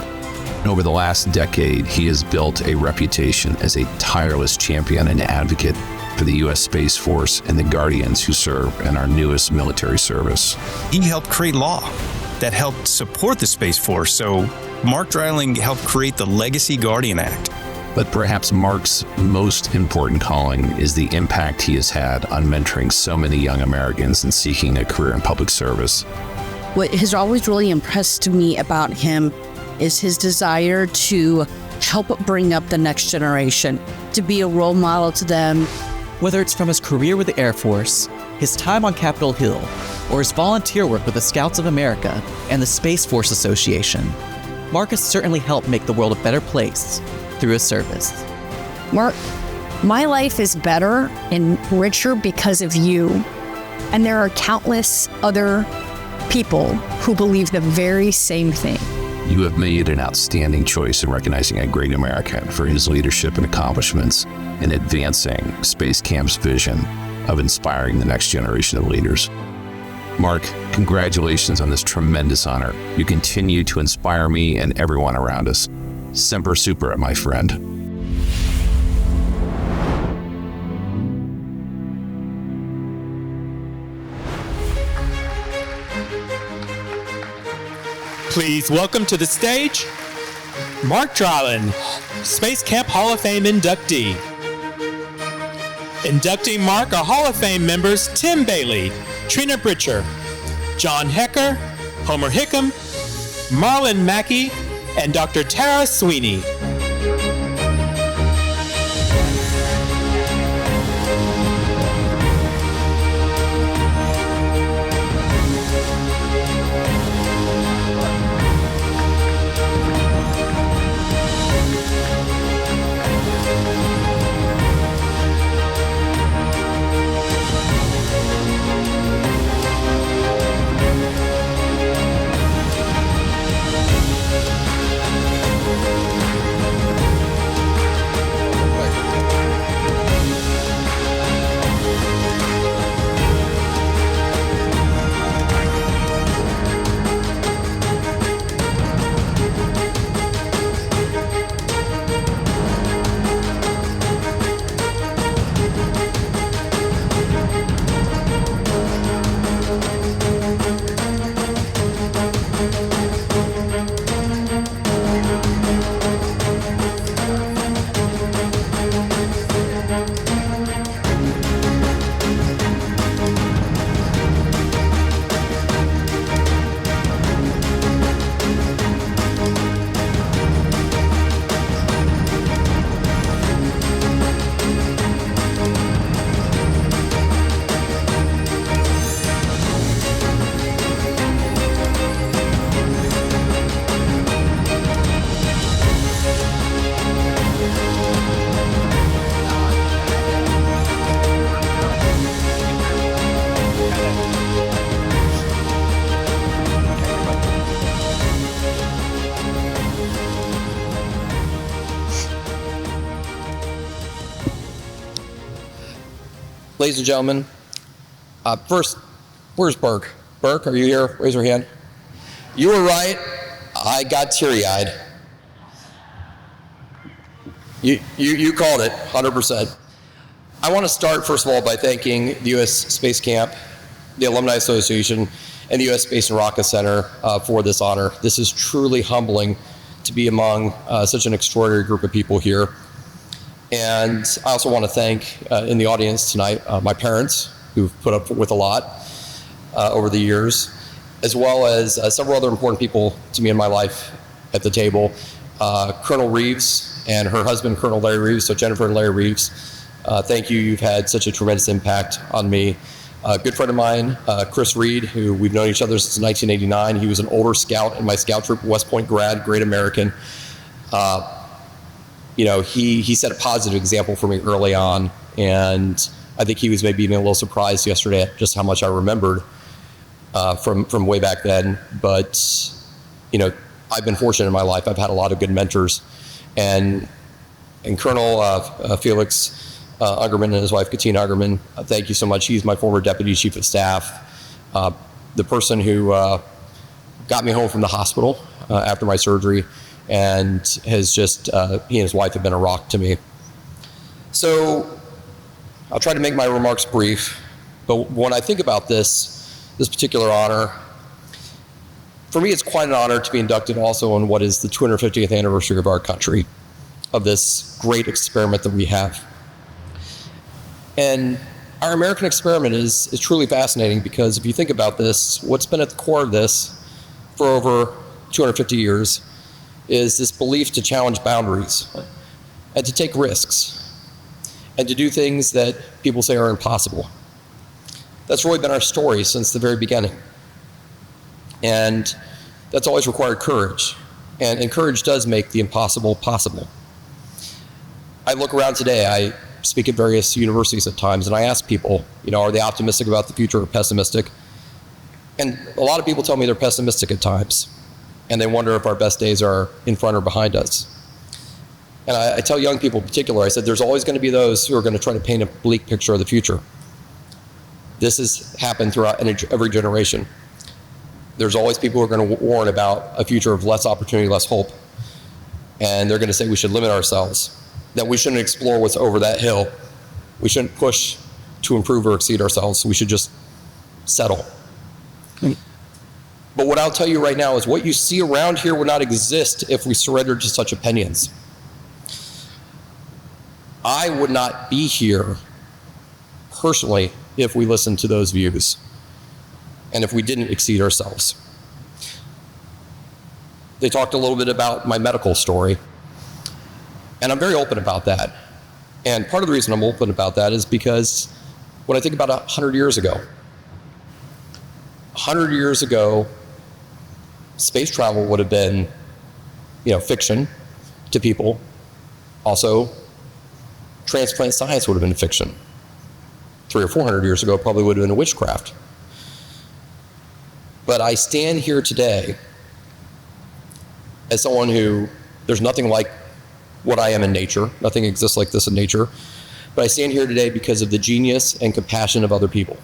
Over the last decade, he has built a reputation as a tireless champion and advocate for the U.S. Space Force and the Guardians who serve in our newest military service. He helped create law that helped support the Space Force, so Mark Dreiling helped create the Legacy Guardian Act. But perhaps Mark's most important calling is the impact he has had on mentoring so many young Americans in seeking a career in public service. What has always really impressed me about him is his desire to help bring up the next generation, to be a role model to them. Whether it's from his career with the Air Force, his time on Capitol Hill, or his volunteer work with the Scouts of America and the Space Force Association, Mark has certainly helped make the world a better place through his service. Mark, my life is better and richer because of you. And there are countless other people who believe the very same thing. You have made an outstanding choice in recognizing a great American for his leadership and accomplishments in advancing Space Camp's vision of inspiring the next generation of leaders. Mark, congratulations on this tremendous honor. You continue to inspire me and everyone around us. Semper Supra, my friend. Please welcome to the stage, Mark Dreiling, Space Camp Hall of Fame inductee. Inducting Mark are Hall of Fame members Tim Bailey, Trina Britcher, John Hecker, Homer Hickam, Marlon Mackey, and Dr. Tara Sweeney. Ladies and gentlemen, first, where's Burke? Burke, are you here? Raise your hand. You were right. I got teary-eyed. You called it, 100%. I want to start, first of all, by thanking the U.S. Space Camp, the Alumni Association, and the U.S. Space and Rocket Center for this honor. This is truly humbling to be among such an extraordinary group of people here. And I also want to thank, in the audience tonight, my parents, who've put up with a lot over the years, as well as several other important people to me in my life at the table. Colonel Reeves and her husband, Colonel Larry Reeves, so Jennifer and Larry Reeves, thank you. You've had such a tremendous impact on me. A good friend of mine, Chris Reed, who we've known each other since 1989. He was an older scout in my scout troop, West Point grad, great American. You know, he set a positive example for me early on, and I think he was maybe even a little surprised yesterday at just how much I remembered from way back then. But, you know, I've been fortunate in my life. I've had a lot of good mentors, and Colonel Felix Ungerman and his wife, Katina Ungerman, thank you so much. He's my former deputy chief of staff, the person who got me home from the hospital after my surgery, and has just, he and his wife have been a rock to me. So I'll try to make my remarks brief, but when I think about this particular honor, for me, it's quite an honor to be inducted also on what is the 250th anniversary of our country, of this great experiment that we have. And our American experiment is truly fascinating, because if you think about this, what's been at the core of this for over 250 years is this belief to challenge boundaries and to take risks and to do things that people say are impossible. That's really been our story since the very beginning. And that's always required courage. And courage does make the impossible possible. I look around today, I speak at various universities at times, and I ask people, you know, are they optimistic about the future or pessimistic? And a lot of people tell me they're pessimistic at times, and they wonder if our best days are in front or behind us. And I tell young people in particular, I said, there's always going to be those who are going to try to paint a bleak picture of the future. This has happened throughout every generation. There's always people who are going to warn about a future of less opportunity, less hope. And they're going to say we should limit ourselves, that we shouldn't explore what's over that hill. We shouldn't push to improve or exceed ourselves. We should just settle. But what I'll tell you right now is what you see around here would not exist if we surrendered to such opinions. I would not be here personally if we listened to those views and if we didn't exceed ourselves. They talked a little bit about my medical story, and I'm very open about that. And part of the reason I'm open about that is because when I think about 100 years ago, 100 years ago, space travel would have been, you know, fiction to people. Also, transplant science would have been fiction. 300 or 400 years ago, probably would have been witchcraft. But I stand here today as someone who, there's nothing like what I am in nature. Nothing exists like this in nature. But I stand here today because of the genius and compassion of other people.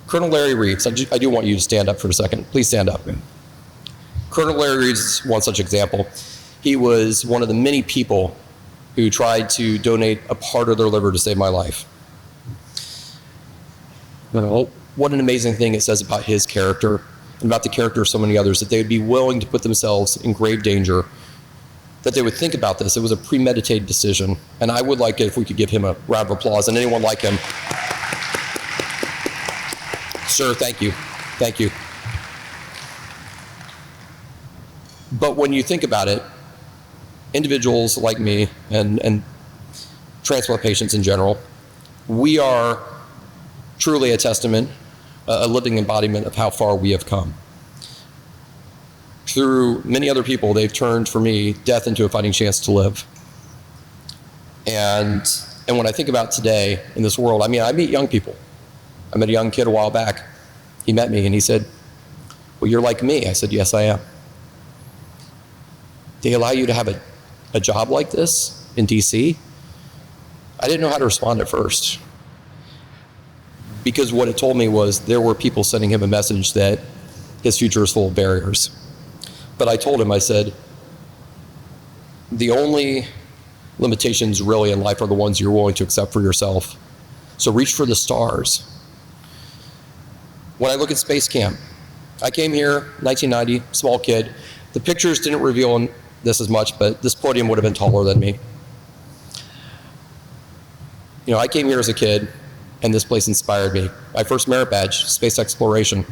Colonel Larry Reeves, I do want you to stand up for a second. Please stand up. Colonel Larry Reeves is one such example. He was one of the many people who tried to donate a part of their liver to save my life. You know, what an amazing thing it says about his character and about the character of so many others, that they would be willing to put themselves in grave danger, that they would think about this. It was a premeditated decision, and I would like it if we could give him a round of applause, and anyone like him. Sir, thank you. Thank you. But when you think about it, individuals like me and transplant patients in general, we are truly a testament, a living embodiment of how far we have come. Through many other people, they've turned, for me, death into a fighting chance to live. And when I think about today in this world, I mean, I meet young people. I met a young kid a while back. He met me and he said, well, you're like me. I said, yes, I am. They allow you to have a job like this in DC? I didn't know how to respond at first. because what it told me was there were people sending him a message that his future is full of barriers. But I told him, I said, the only limitations really in life are the ones you're willing to accept for yourself. So reach for the stars. When I look at Space Camp, I came here, 1990, small kid. The pictures didn't reveal this as much, but this podium would have been taller than me. You know, I came here as a kid, and this place inspired me. My first merit badge, space exploration,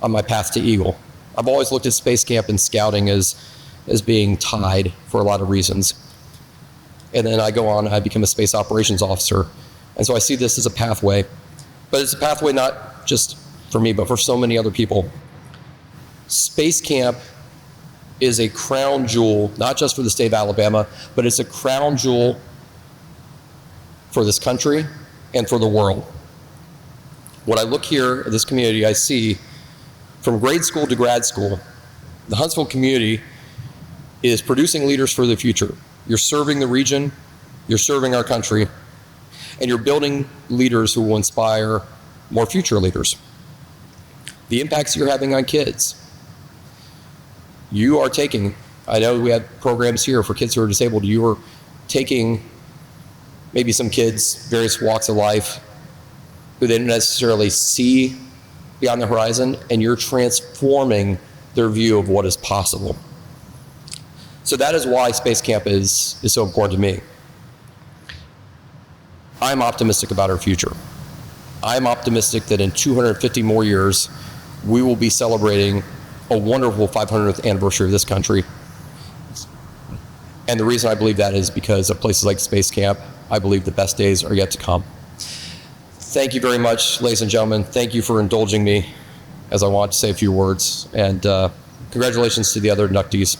on my path to Eagle. I've always looked at Space Camp and scouting as being tied for a lot of reasons. And then I go on, I become a space operations officer. And so I see this as a pathway. But it's a pathway not just for me, but for so many other people. Space Camp is a crown jewel, not just for the state of Alabama, but it's a crown jewel for this country and for the world. When I look here at this community, I see from grade school to grad school, the Huntsville community is producing leaders for the future. You're serving the region, you're serving our country, and you're building leaders who will inspire more future leaders. The impacts you're having on kids. You are taking, I know we have programs here for kids who are disabled, you are taking maybe some kids, various walks of life, who they didn't necessarily see beyond the horizon, and you're transforming their view of what is possible. So that is why Space Camp is so important to me. I'm optimistic about our future. I'm optimistic that in 250 more years, we will be celebrating a wonderful 500th anniversary of this country. And the reason I believe that is because of places like Space Camp, I believe the best days are yet to come. Thank you very much, ladies and gentlemen. Thank you for indulging me as I want to say a few words. And congratulations to the other inductees.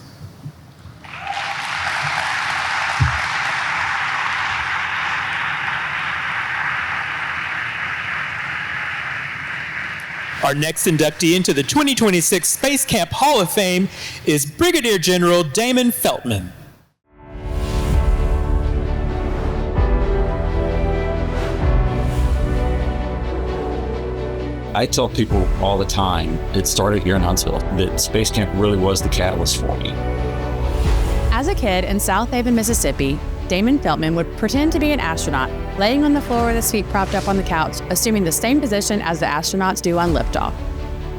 Our next inductee into the 2026 Space Camp Hall of Fame is Brigadier General Damon Feltman. I tell people all the time, it started here in Huntsville, that Space Camp really was the catalyst for me. As a kid in South Haven, Mississippi, Damon Feltman would pretend to be an astronaut, laying on the floor with his feet propped up on the couch, assuming the same position as the astronauts do on liftoff.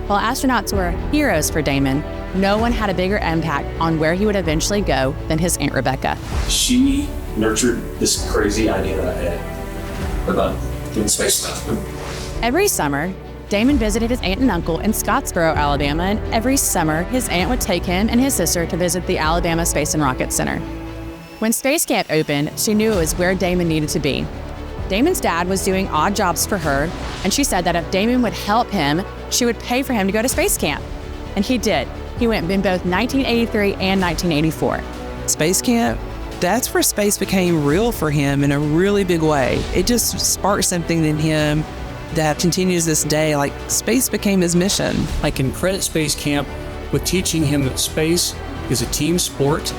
While astronauts were heroes for Damon, no one had a bigger impact on where he would eventually go than his Aunt Rebecca. She nurtured this crazy idea that I had about doing space stuff. Every summer, Damon visited his aunt and uncle in Scottsboro, Alabama, and every summer, his aunt would take him and his sister to visit the Alabama Space and Rocket Center. When Space Camp opened, she knew it was where Damon needed to be. Damon's dad was doing odd jobs for her, and she said that if Damon would help him, she would pay for him to go to Space Camp. And he did. He went in both 1983 and 1984. Space Camp, that's where space became real for him in a really big way. It just sparked something in him that continues this day. Like, space became his mission. I can credit Space Camp with teaching him that space is a team sport,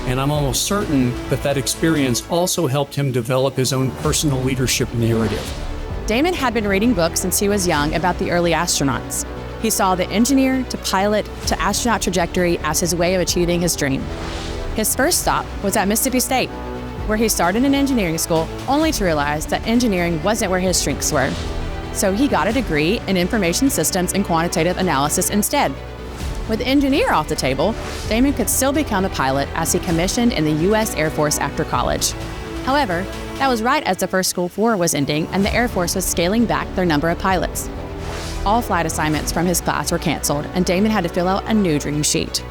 and I'm almost certain that that experience also helped him develop his own personal leadership narrative. Damon had been reading books since he was young about the early astronauts. He saw the engineer to pilot to astronaut trajectory as his way of achieving his dream. His first stop was at Mississippi State, where he started in engineering school, only to realize that engineering wasn't where his strengths were. So he got a degree in information systems and quantitative analysis instead. With engineer off the table, Damon could still become a pilot as he commissioned in the U.S. Air Force after college. However, that was right as the first Gulf War was ending and the Air Force was scaling back their number of pilots. All flight assignments from his class were canceled, and Damon had to fill out a new dream sheet.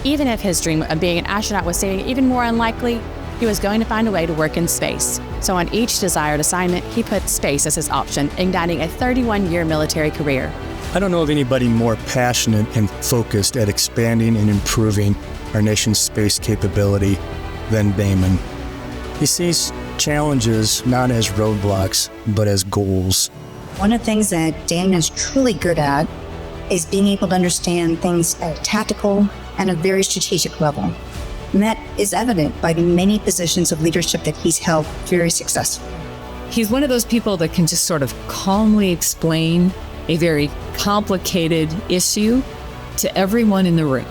Even if his dream of being an astronaut was seeming even more unlikely, he was going to find a way to work in space. So on each desired assignment, he put space as his option, igniting a 31-year military career. I don't know of anybody more passionate and focused at expanding and improving our nation's space capability than Damon. He sees challenges not as roadblocks, but as goals. One of the things that Damon is truly good at is being able to understand things at a tactical and a very strategic level. And that is evident by the many positions of leadership that he's held very successfully. He's one of those people that can just sort of calmly explain a very complicated issue to everyone in the room.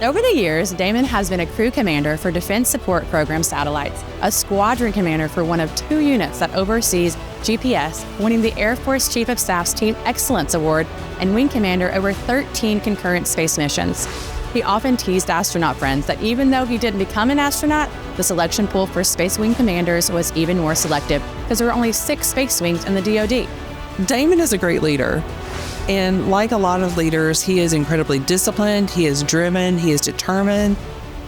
Over the years, Damon has been a crew commander for Defense Support Program satellites, a squadron commander for one of 2 units that oversees GPS, winning the Air Force Chief of Staff's Team Excellence Award, and wing commander over 13 concurrent space missions. He often teased astronaut friends that even though he didn't become an astronaut, the selection pool for Space Wing commanders was even more selective because there were only 6 space wings in the DoD. Damon is a great leader. And like a lot of leaders, he is incredibly disciplined, he is driven, he is determined,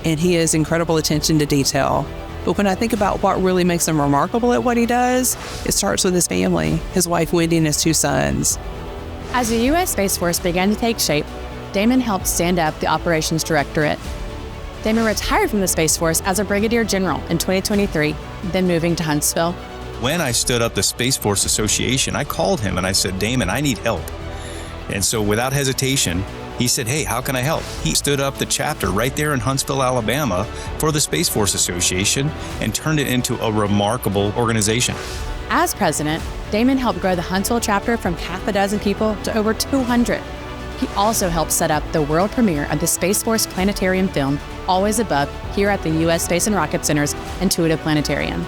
and he has incredible attention to detail. But when I think about what really makes him remarkable at what he does, it starts with his family, his wife Wendy and his 2 sons. As the U.S. Space Force began to take shape, Damon helped stand up the Operations Directorate. Damon retired from the Space Force as a Brigadier General in 2023, then moving to Huntsville. When I stood up the Space Force Association, I called him and I said, Damon, I need help. And so without hesitation, he said, hey, how can I help? He stood up the chapter right there in Huntsville, Alabama for the Space Force Association and turned it into a remarkable organization. As president, Damon helped grow the Huntsville chapter from half a dozen people to over 200. He also helped set up the world premiere of the Space Force Planetarium film, Always Above, here at the U.S. Space and Rocket Center's Intuitive Planetarium.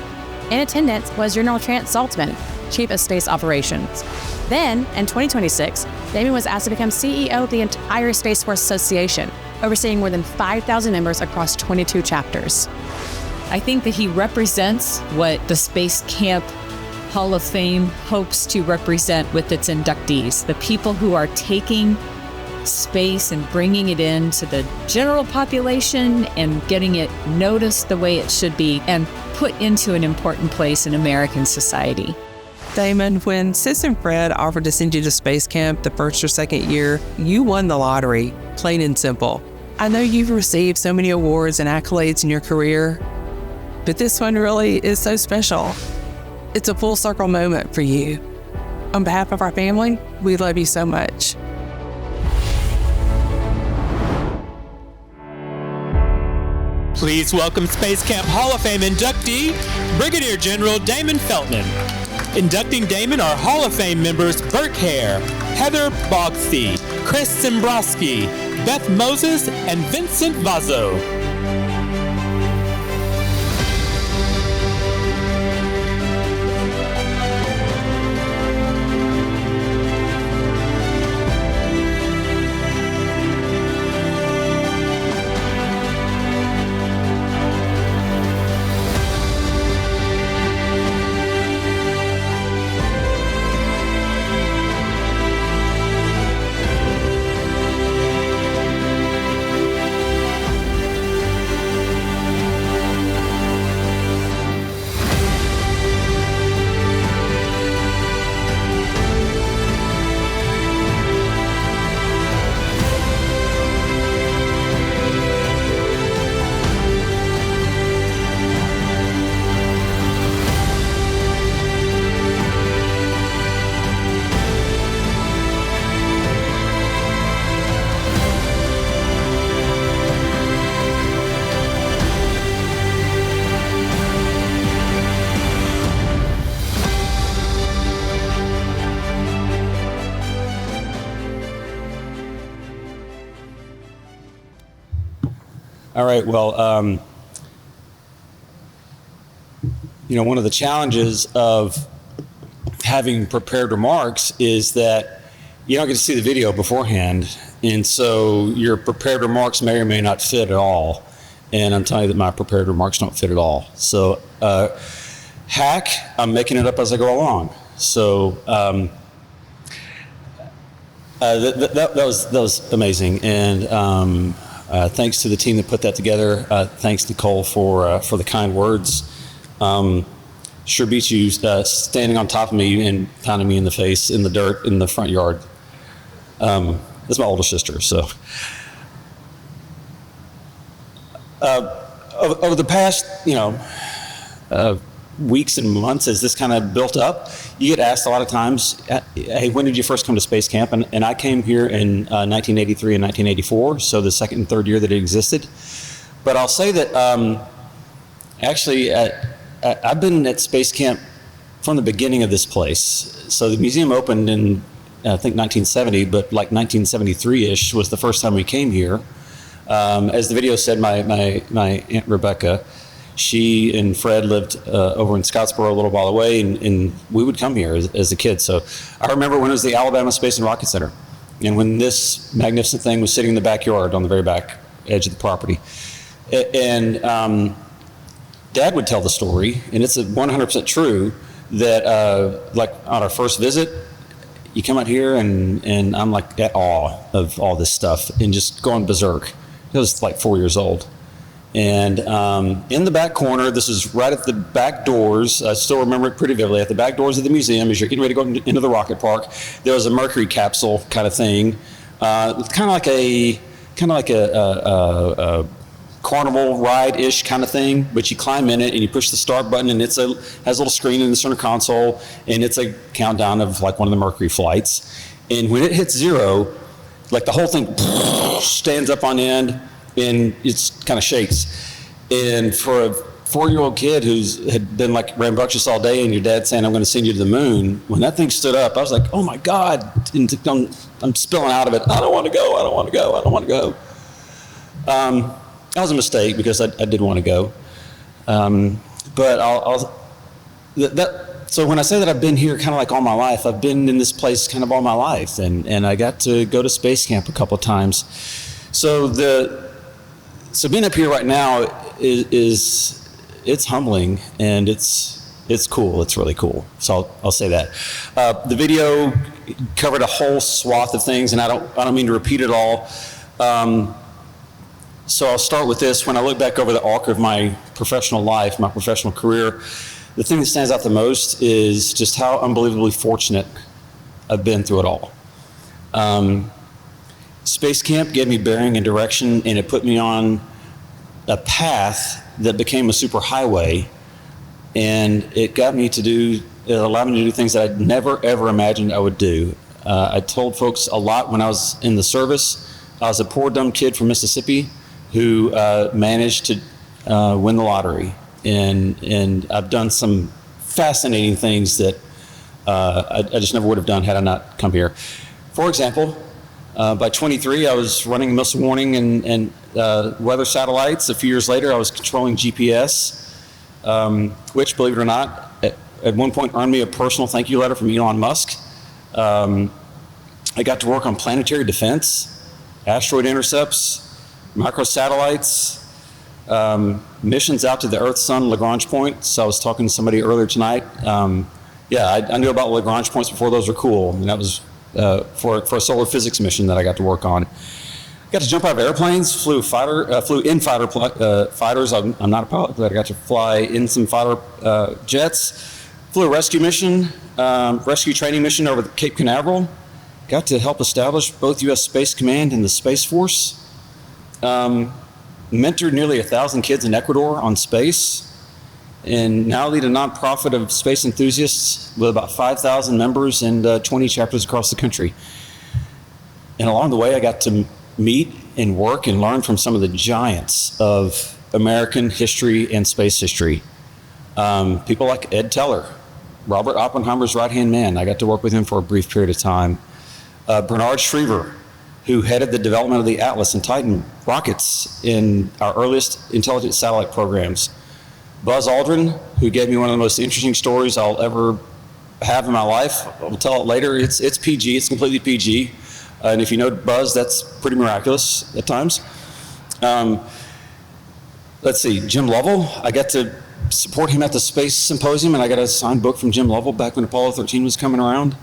In attendance was General Trent Saltzman, Chief of Space Operations. Then, in 2026, Damon was asked to become CEO of the entire Space Force Association, overseeing more than 5,000 members across 22 chapters. I think that he represents what the Space Camp Hall of Fame hopes to represent with its inductees, the people who are taking space and bringing it into the general population and getting it noticed the way it should be and put into an important place in American society. Damon, when Sis and Fred offered to send you to space camp the first or second year, you won the lottery, plain and simple. I know you've received so many awards and accolades in your career, but this one really is so special. It's a full circle moment for you. On behalf of our family, we love you so much. Please welcome Space Camp Hall of Fame inductee, Brigadier General Damon Feltman. Inducting Damon are Hall of Fame members Burke Hare, Heather Bogsty, Chris Zimbrowski, Beth Moses, and Vincent Vazzo. All right, well, one of the challenges of having prepared remarks is that you don't get to see the video beforehand, and so your prepared remarks may or may not fit at all. And I'm telling you that my prepared remarks don't fit at all. So, hack, I'm making it up as I go along. So, that was amazing, and thanks to the team that put that together. Thanks, Nicole, for the kind words. Sure beats you standing on top of me and pounding me in the face in the dirt in the front yard. That's my older sister. So over the past, weeks and months, as this kind of built up, you get asked a lot of times, hey, when did you first come to space camp? And I came here in 1983 and 1984, so the second and third year that it existed. But I'll say that actually I've been at space camp from the beginning of this place. So the museum opened in, I think, 1970, but like 1973-ish was the first time we came here. As the video said, my Aunt Rebecca, she and Fred lived over in Scottsboro, a little while away, and we would come here as a kid. So I remember when it was the Alabama Space and Rocket Center, and when this magnificent thing was sitting in the backyard on the very back edge of the property. And Dad would tell the story, and it's 100% true, that like on our first visit, you come out here and I'm like at awe of all this stuff and just going berserk. I was like 4 years old. And in the back corner, this is right at the back doors, I still remember it pretty vividly, at the back doors of the museum as you're getting ready to go into the rocket park, there was a Mercury capsule kind of thing. It's kind of like a carnival ride-ish kind of thing, but you climb in it and you push the start button, and has a little screen in the center console, and it's a countdown of like one of the Mercury flights. And when it hits 0, like the whole thing stands up on end and it's kind of shakes. And for a 4-year-old kid had been like rambunctious all day, and your dad saying, "I'm going to send you to the moon," when that thing stood up, I was like, "Oh my God!" And I'm spilling out of it. I don't want to go. I don't want to go. I don't want to go. That was a mistake because I did want to go. But so when I say that I've been here kind of like all my life, I've been in this place kind of all my life, and I got to go to space camp a couple of times. So being up here right now it's humbling, and it's cool. It's really cool. So I'll say that. The video covered a whole swath of things, and I don't mean to repeat it all. So I'll start with this. When I look back over the arc of my professional life, my professional career, the thing that stands out the most is just how unbelievably fortunate I've been through it all. Space camp gave me bearing and direction, and it put me on a path that became a superhighway, and it allowed me to do things that I'd never ever imagined I would do. I told folks a lot when I was in the service. I was a poor dumb kid from Mississippi who managed to win the lottery, and I've done some fascinating things that I just never would have done had I not come here. For example, by 23, I was running missile warning and weather satellites. A few years later, I was controlling GPS, which, believe it or not, at one point earned me a personal thank you letter from Elon Musk. I got to work on planetary defense, asteroid intercepts, microsatellites, missions out to the Earth, Sun, Lagrange points. So I was talking to somebody earlier tonight. I knew about Lagrange points before those were cool, and that was for a solar physics mission that I got to work on. Got to jump out of airplanes, flew in fighters. I'm not a pilot, but I got to fly in some fighter jets. Flew a rescue mission, rescue training mission over the Cape Canaveral. Got to help establish both U.S. Space Command and the Space Force. Mentored nearly 1,000 kids in Ecuador on space, and now lead a nonprofit of space enthusiasts with about 5,000 members and 20 chapters across the country. And along the way, I got to meet and work and learn from some of the giants of American history and space history. People like Ed Teller, Robert Oppenheimer's right-hand man. I got to work with him for a brief period of time. Bernard Schriever, who headed the development of the Atlas and Titan rockets in our earliest intelligent satellite programs. Buzz Aldrin, who gave me one of the most interesting stories I'll ever have in my life. I'll tell it later. It's PG, it's completely PG. And if you know Buzz, that's pretty miraculous at times. Let's see, Jim Lovell. I got to support him at the Space Symposium, and I got a signed book from Jim Lovell back when Apollo 13 was coming around.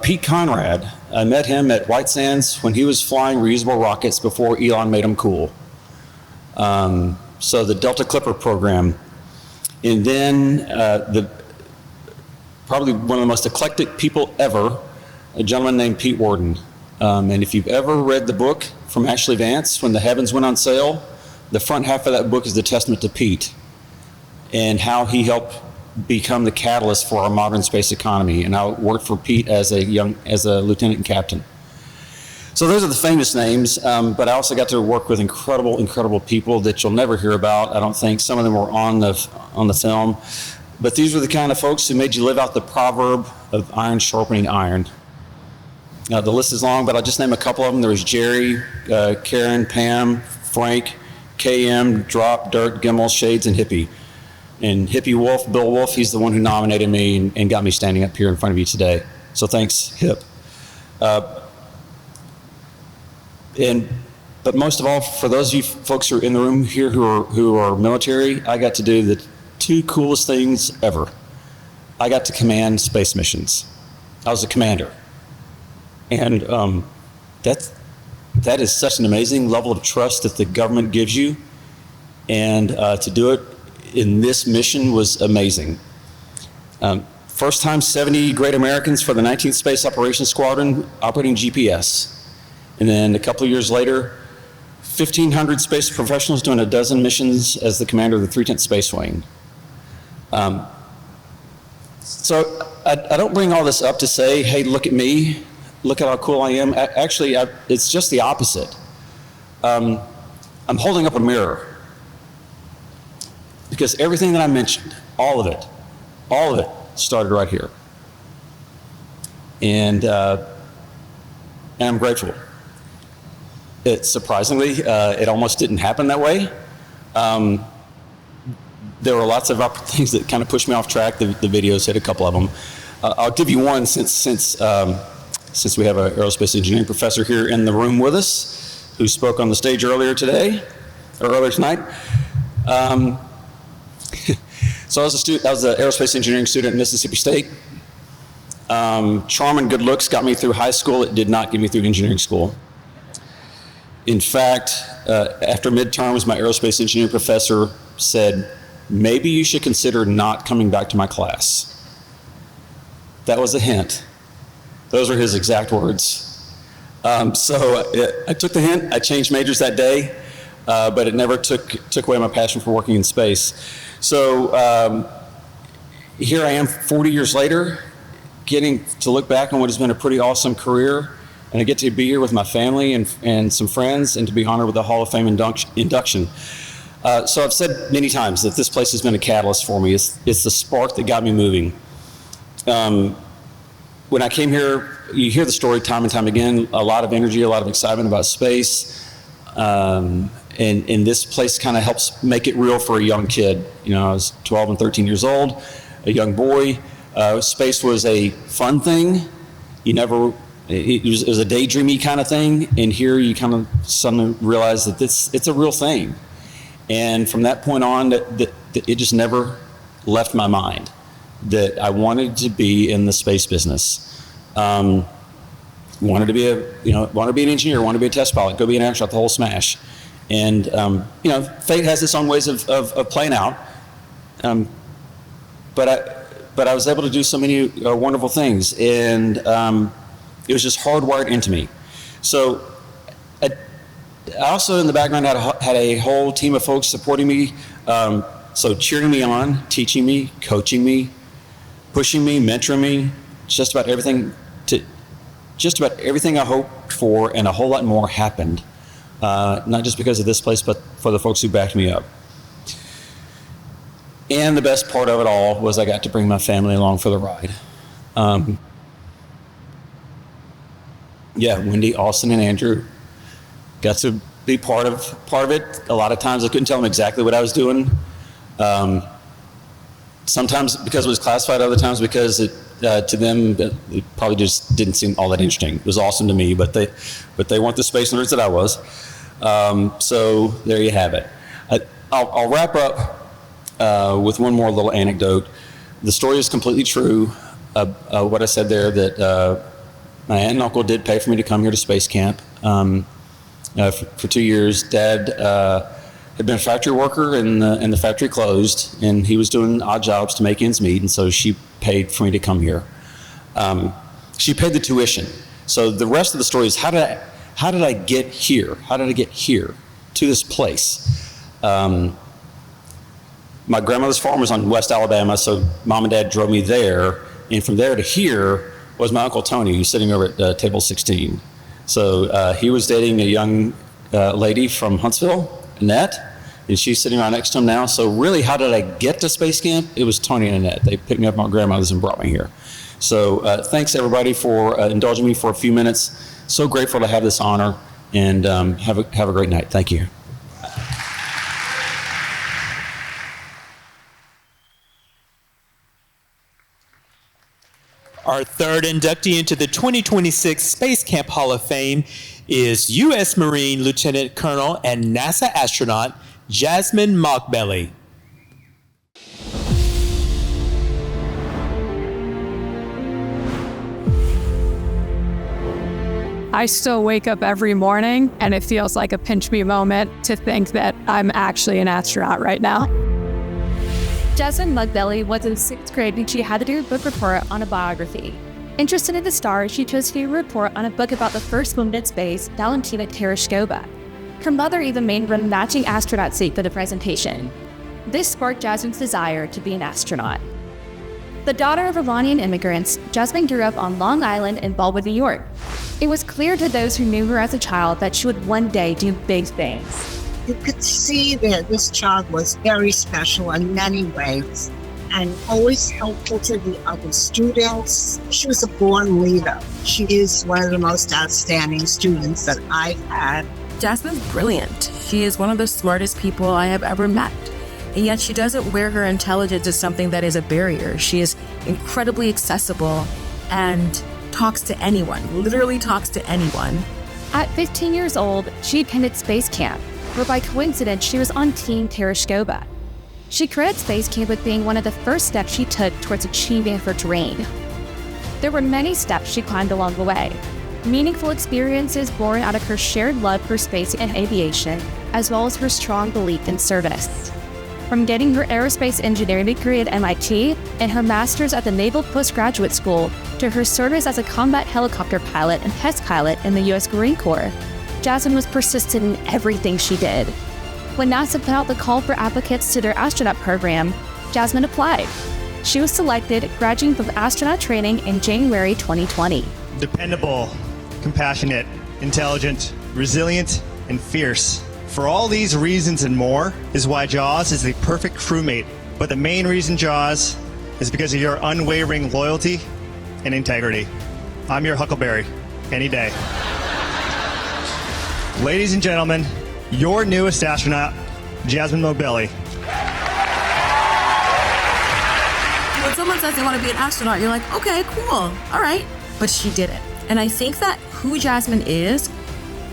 Pete Conrad, I met him at White Sands when he was flying reusable rockets before Elon made them cool. So the Delta Clipper program. And then probably one of the most eclectic people ever, a gentleman named Pete Worden. And if you've ever read the book from Ashley Vance, When the Heavens Went on Sale, the front half of that book is the testament to Pete and how he helped become the catalyst for our modern space economy. And I worked for Pete as a lieutenant and captain. So those are the famous names, but I also got to work with incredible people that you'll never hear about, I don't think. Some of them were on the film. But these were the kind of folks who made you live out the proverb of iron sharpening iron. The list is long, but I'll just name a couple of them. There was Jerry, Karen, Pam, Frank, KM, Drop, Dirt, Gimmel, Shades, and Hippie. And Hippie Wolf, Bill Wolf, he's the one who nominated me and got me standing up here in front of you today. So thanks, Hip. But most of all, for those of you folks who are in the room here who are military, I got to do the two coolest things ever. I got to command space missions. I was a commander. And that is such an amazing level of trust that the government gives you. And to do it in this mission was amazing. First time 70 great Americans for the 19th Space Operations Squadron operating GPS. And then a couple of years later, 1,500 space professionals doing a dozen missions as the commander of the 310th Space Wing. So I don't bring all this up to say, hey, look at me, look at how cool I am. Actually, it's just the opposite. I'm holding up a mirror. Because everything that I mentioned, all of it started right here. And I'm grateful. Surprisingly, it almost didn't happen that way. There were lots of things that kind of pushed me off track. The videos hit a couple of them. I'll give you one since we have an aerospace engineering professor here in the room with us who spoke on the stage earlier tonight. So I was an aerospace engineering student at Mississippi State. Charm and good looks got me through high school. It did not get me through engineering school. In fact, after midterms, my aerospace engineering professor said, maybe you should consider not coming back to my class. That was a hint. Those were his exact words. So I took the hint. I changed majors that day, but it never took away my passion for working in space. So here I am 40 years later, getting to look back on what has been a pretty awesome career. And I get to be here with my family and some friends and to be honored with the Hall of Fame induction. So I've said many times that this place has been a catalyst for me. It's the spark that got me moving. When I came here, you hear the story time and time again, a lot of energy, a lot of excitement about space. And this place kind of helps make it real for a young kid. You know, I was 12 and 13 years old, a young boy. Space was a fun thing. It was a daydreamy kind of thing, and here you kind of suddenly realize that it's a real thing. And from that point on, that it just never left my mind that I wanted to be in the space business. Wanted to be an engineer, wanted to be a test pilot, go be an astronaut, the whole smash. And fate has its own ways of playing out. But I was able to do so many wonderful things, and it was just hardwired into me. So I also in the background had a whole team of folks supporting me, so cheering me on, teaching me, coaching me, pushing me, mentoring me, just about everything I hoped for and a whole lot more happened. Not just because of this place, but for the folks who backed me up. And the best part of it all was I got to bring my family along for the ride. Wendy, Austin, and Andrew got to be part of it. A lot of times I couldn't tell them exactly what I was doing. Sometimes because it was classified, other times because to them it probably just didn't seem all that interesting. It was awesome to me, but they weren't the space nerds that I was. So there you have it. I'll wrap up with one more little anecdote. The story is completely true. What I said there, that my aunt and uncle did pay for me to come here to space camp for 2 years. Dad had been a factory worker, and the factory closed, and he was doing odd jobs to make ends meet, and so she paid for me to come here. She paid the tuition. So the rest of the story is how did I get here? How did I get here to this place? My grandmother's farm was on West Alabama, so Mom and Dad drove me there, and from there to here was my Uncle Tony, who's sitting over at table 16. So he was dating a young lady from Huntsville, Annette, and she's sitting right next to him now. So really, how did I get to Space Camp? It was Tony and Annette. They picked me up at my grandmother's and brought me here. So thanks everybody for indulging me for a few minutes. So grateful to have this honor, and have a great night. Thank you. Our third inductee into the 2026 Space Camp Hall of Fame is U.S. Marine Lieutenant Colonel and NASA astronaut Jasmine Mockbelly. I still wake up every morning and it feels like a pinch me moment to think that I'm actually an astronaut right now. Jasmine Mockbelly was in 6th grade when she had to do a book report on a biography. Interested in the stars, she chose to do a report on a book about the first woman in space, Valentina Tereshkova. Her mother even made her a matching astronaut suit for the presentation. This sparked Jasmine's desire to be an astronaut. The daughter of Iranian immigrants, Jasmine grew up on Long Island in Baldwin, New York. It was clear to those who knew her as a child that she would one day do big things. You could see that this child was very special in many ways and always helpful to the other students. She was a born leader. She is one of the most outstanding students that I've had. Jasmine's brilliant. She is one of the smartest people I have ever met. And yet she doesn't wear her intelligence as something that is a barrier. She is incredibly accessible and talks to anyone, literally talks to anyone. At 15 years old, she attended space camp, where by coincidence she was on Team Tereshkova. She credits space camp with being one of the first steps she took towards achieving her dream. There were many steps she climbed along the way, meaningful experiences born out of her shared love for space and aviation, as well as her strong belief in service. From getting her aerospace engineering degree at MIT and her master's at the Naval Postgraduate School to her service as a combat helicopter pilot and test pilot in the U.S. Marine Corps, Jasmine was persistent in everything she did. When NASA put out the call for applicants to their astronaut program, Jasmine applied. She was selected, graduating from astronaut training in January 2020. Dependable, compassionate, intelligent, resilient, and fierce. For all these reasons and more is why Jaws is the perfect crewmate. But the main reason, Jaws, is because of your unwavering loyalty and integrity. I'm your Huckleberry, any day. Ladies and gentlemen, your newest astronaut, Jasmine Mockbelly. When someone says they want to be an astronaut, you're like, okay, cool, all right. But she did it. And I think that who Jasmine is,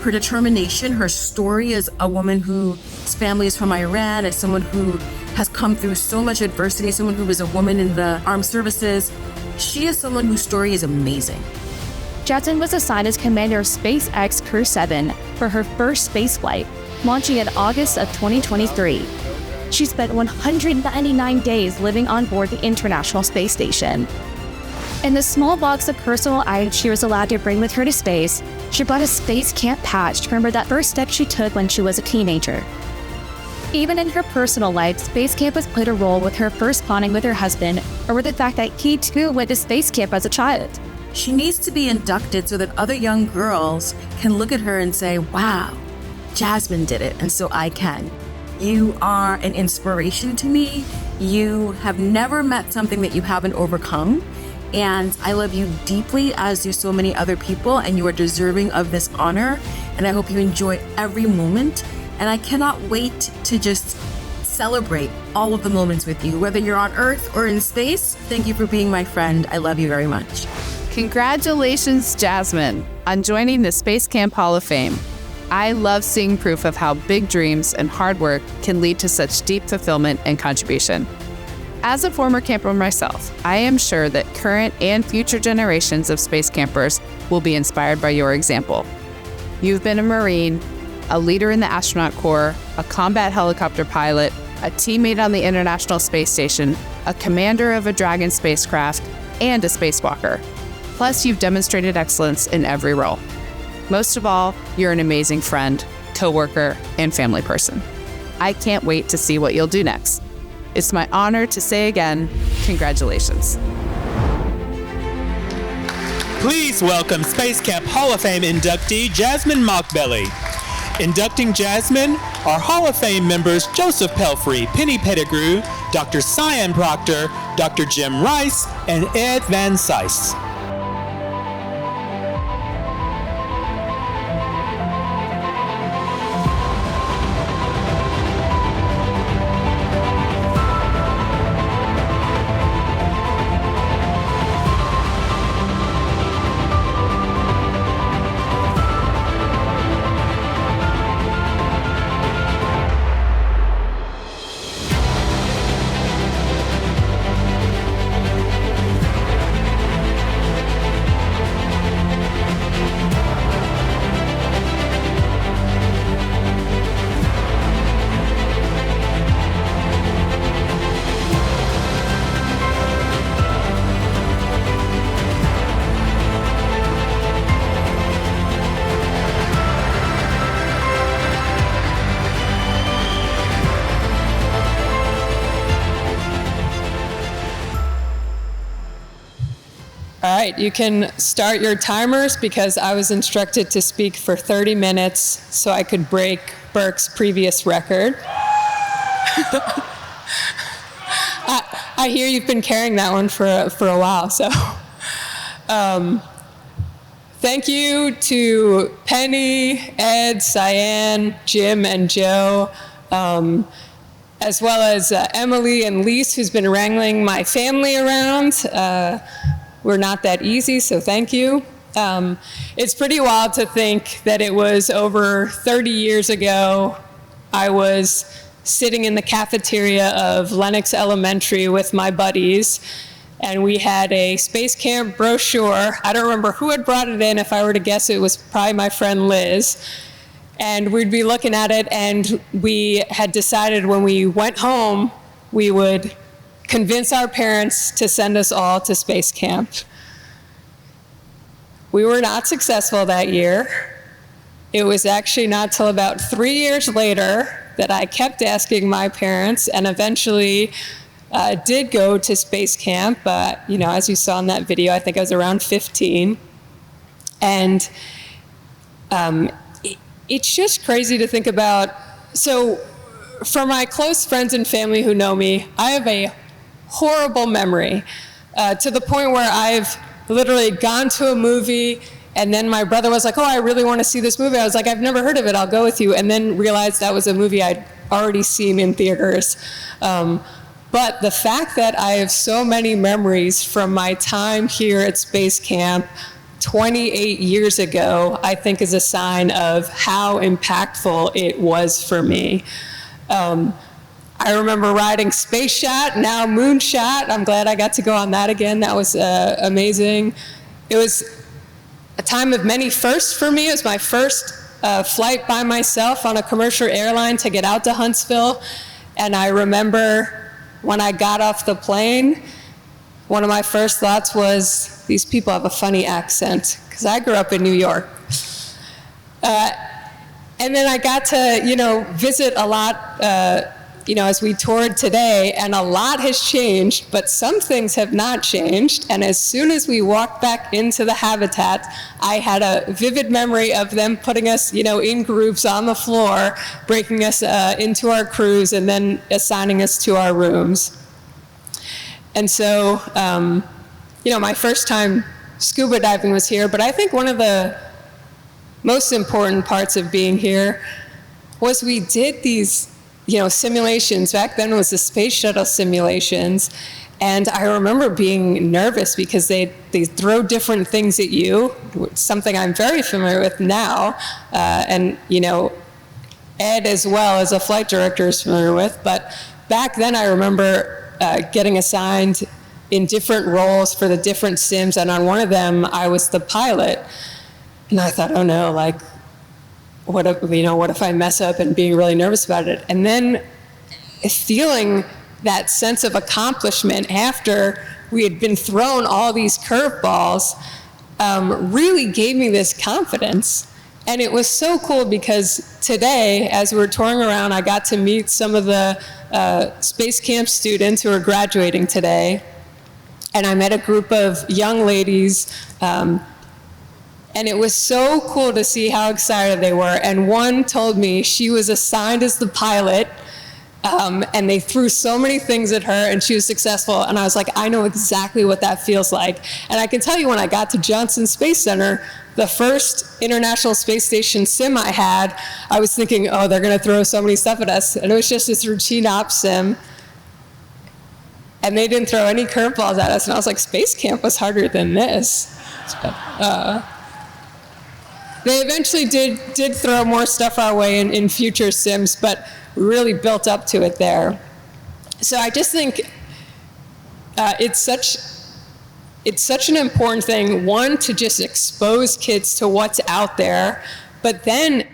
her determination, her story as a woman whose family is from Iran, as someone who has come through so much adversity, someone who is a woman in the armed services, she is someone whose story is amazing. Jasmine was assigned as commander of SpaceX Crew 7 for her first spaceflight, launching in August of 2023. She spent 199 days living on board the International Space Station. In the small box of personal items she was allowed to bring with her to space, she brought a space camp patch to remember that first step she took when she was a teenager. Even in her personal life, space camp has played a role with her first bonding with her husband, or with the fact that he too went to space camp as a child. She needs to be inducted so that other young girls can look at her and say, wow, Jasmine did it, and so I can. You are an inspiration to me. You have never met something that you haven't overcome. And I love you deeply, as do so many other people, and you are deserving of this honor. And I hope you enjoy every moment. And I cannot wait to just celebrate all of the moments with you, whether you're on Earth or in space. Thank you for being my friend. I love you very much. Congratulations, Jasmine, on joining the Space Camp Hall of Fame. I love seeing proof of how big dreams and hard work can lead to such deep fulfillment and contribution. As a former camper myself, I am sure that current and future generations of space campers will be inspired by your example. You've been a Marine, a leader in the astronaut corps, a combat helicopter pilot, a teammate on the International Space Station, a commander of a Dragon spacecraft, and a spacewalker. Plus, you've demonstrated excellence in every role. Most of all, you're an amazing friend, coworker, and family person. I can't wait to see what you'll do next. It's my honor to say again, congratulations. Please welcome Space Camp Hall of Fame inductee Jasmine Mockbelly. Inducting Jasmine, are Hall of Fame members Joseph Pelfrey, Penny Pettigrew, Dr. Cyan Proctor, Dr. Jim Rice, and Ed Van Sice. All right, you can start your timers because I was instructed to speak for 30 minutes so I could break Burke's previous record. I hear you've been carrying that one for a while, so. Thank you to Penny, Ed, Cyan, Jim, and Joe, as well as Emily and Lise, who's been wrangling my family around. We're not that easy, so thank you. It's pretty wild to think that it was over 30 years ago, I was sitting in the cafeteria of Lenox Elementary with my buddies, and we had a space camp brochure. I don't remember who had brought it in. If I were to guess, it was probably my friend Liz. And we'd be looking at it, and we had decided when we went home, we would convince our parents to send us all to space camp. We were not successful that year. It was actually not till about 3 years later that I kept asking my parents, and eventually did go to space camp. You know, as you saw in that video, I think I was around 15. And it's just crazy to think about. So for my close friends and family who know me, I have a horrible memory to the point where I've literally gone to a movie and then my brother was like, oh, I really want to see this movie. I was like, I've never heard of it, I'll go with you. And then realized that was a movie I'd already seen in theaters. But the fact that I have so many memories from my time here at Space Camp 28 years ago, I think is a sign of how impactful it was for me. I remember riding Space Shot, now Moonshot. I'm glad I got to go on that again. That was amazing. It was a time of many firsts for me. It was my first flight by myself on a commercial airline to get out to Huntsville. And I remember when I got off the plane, one of my first thoughts was, these people have a funny accent, because I grew up in New York. And then I got to, you know, visit a lot, you know, as we toured today, and a lot has changed, but some things have not changed. And as soon as we walked back into the habitat, I had a vivid memory of them putting us, you know, in groups on the floor, breaking us into our crews, and then assigning us to our rooms. And so, you know, my first time scuba diving was here, but I think one of the most important parts of being here was we did these, you know, simulations. Back then it was the space shuttle simulations. And I remember being nervous because they throw different things at you, something I'm very familiar with now. And, you know, Ed as well as a flight director is familiar with. But back then I remember getting assigned in different roles for the different sims. And on one of them, I was the pilot. And I thought, oh no, like, what if I mess up, and being really nervous about it. And then feeling that sense of accomplishment after we had been thrown all these curveballs really gave me this confidence. And it was so cool because today, as we were touring around, I got to meet some of the Space Camp students who are graduating today. And I met a group of young ladies, And it was so cool to see how excited they were. And one told me she was assigned as the pilot, and they threw so many things at her and she was successful. And I was like, I know exactly what that feels like. And I can tell you, when I got to Johnson Space Center, the first International Space Station sim I had, I was thinking, oh, they're gonna throw so many stuff at us. And it was just this routine ops sim. And they didn't throw any curveballs at us. And I was like, Space Camp was harder than this. They eventually did throw more stuff our way in future sims, but we really built up to it there. So I just think it's such an important thing, one, to just expose kids to what's out there, but then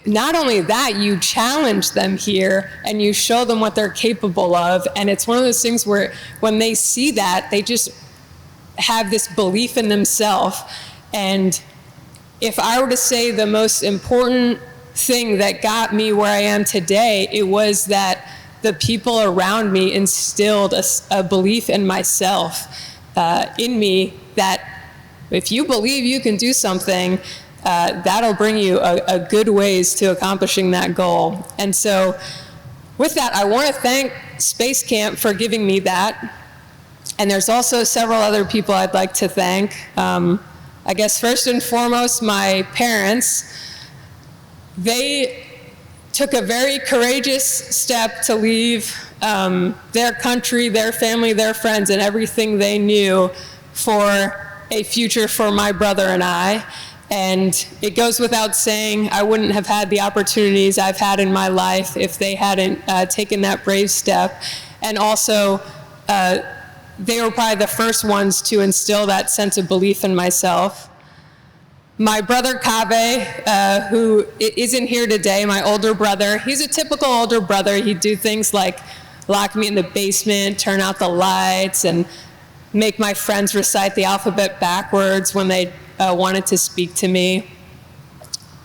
not only that, you challenge them here and you show them what they're capable of. And it's one of those things where when they see that, they just have this belief in themselves. And if I were to say the most important thing that got me where I am today, it was that the people around me instilled a belief in myself, in me, that if you believe you can do something, that'll bring you a good ways to accomplishing that goal. And so with that, I want to thank Space Camp for giving me that. And there's also several other people I'd like to thank. I guess first and foremost, my parents. They took a very courageous step to leave their country, their family, their friends, and everything they knew for a future for my brother and I. And it goes without saying, I wouldn't have had the opportunities I've had in my life if they hadn't taken that brave step. And also, they were probably the first ones to instill that sense of belief in myself. My brother Kaveh, who isn't here today, my older brother, he's a typical older brother. He'd do things like lock me in the basement, turn out the lights, and make my friends recite the alphabet backwards when they wanted to speak to me.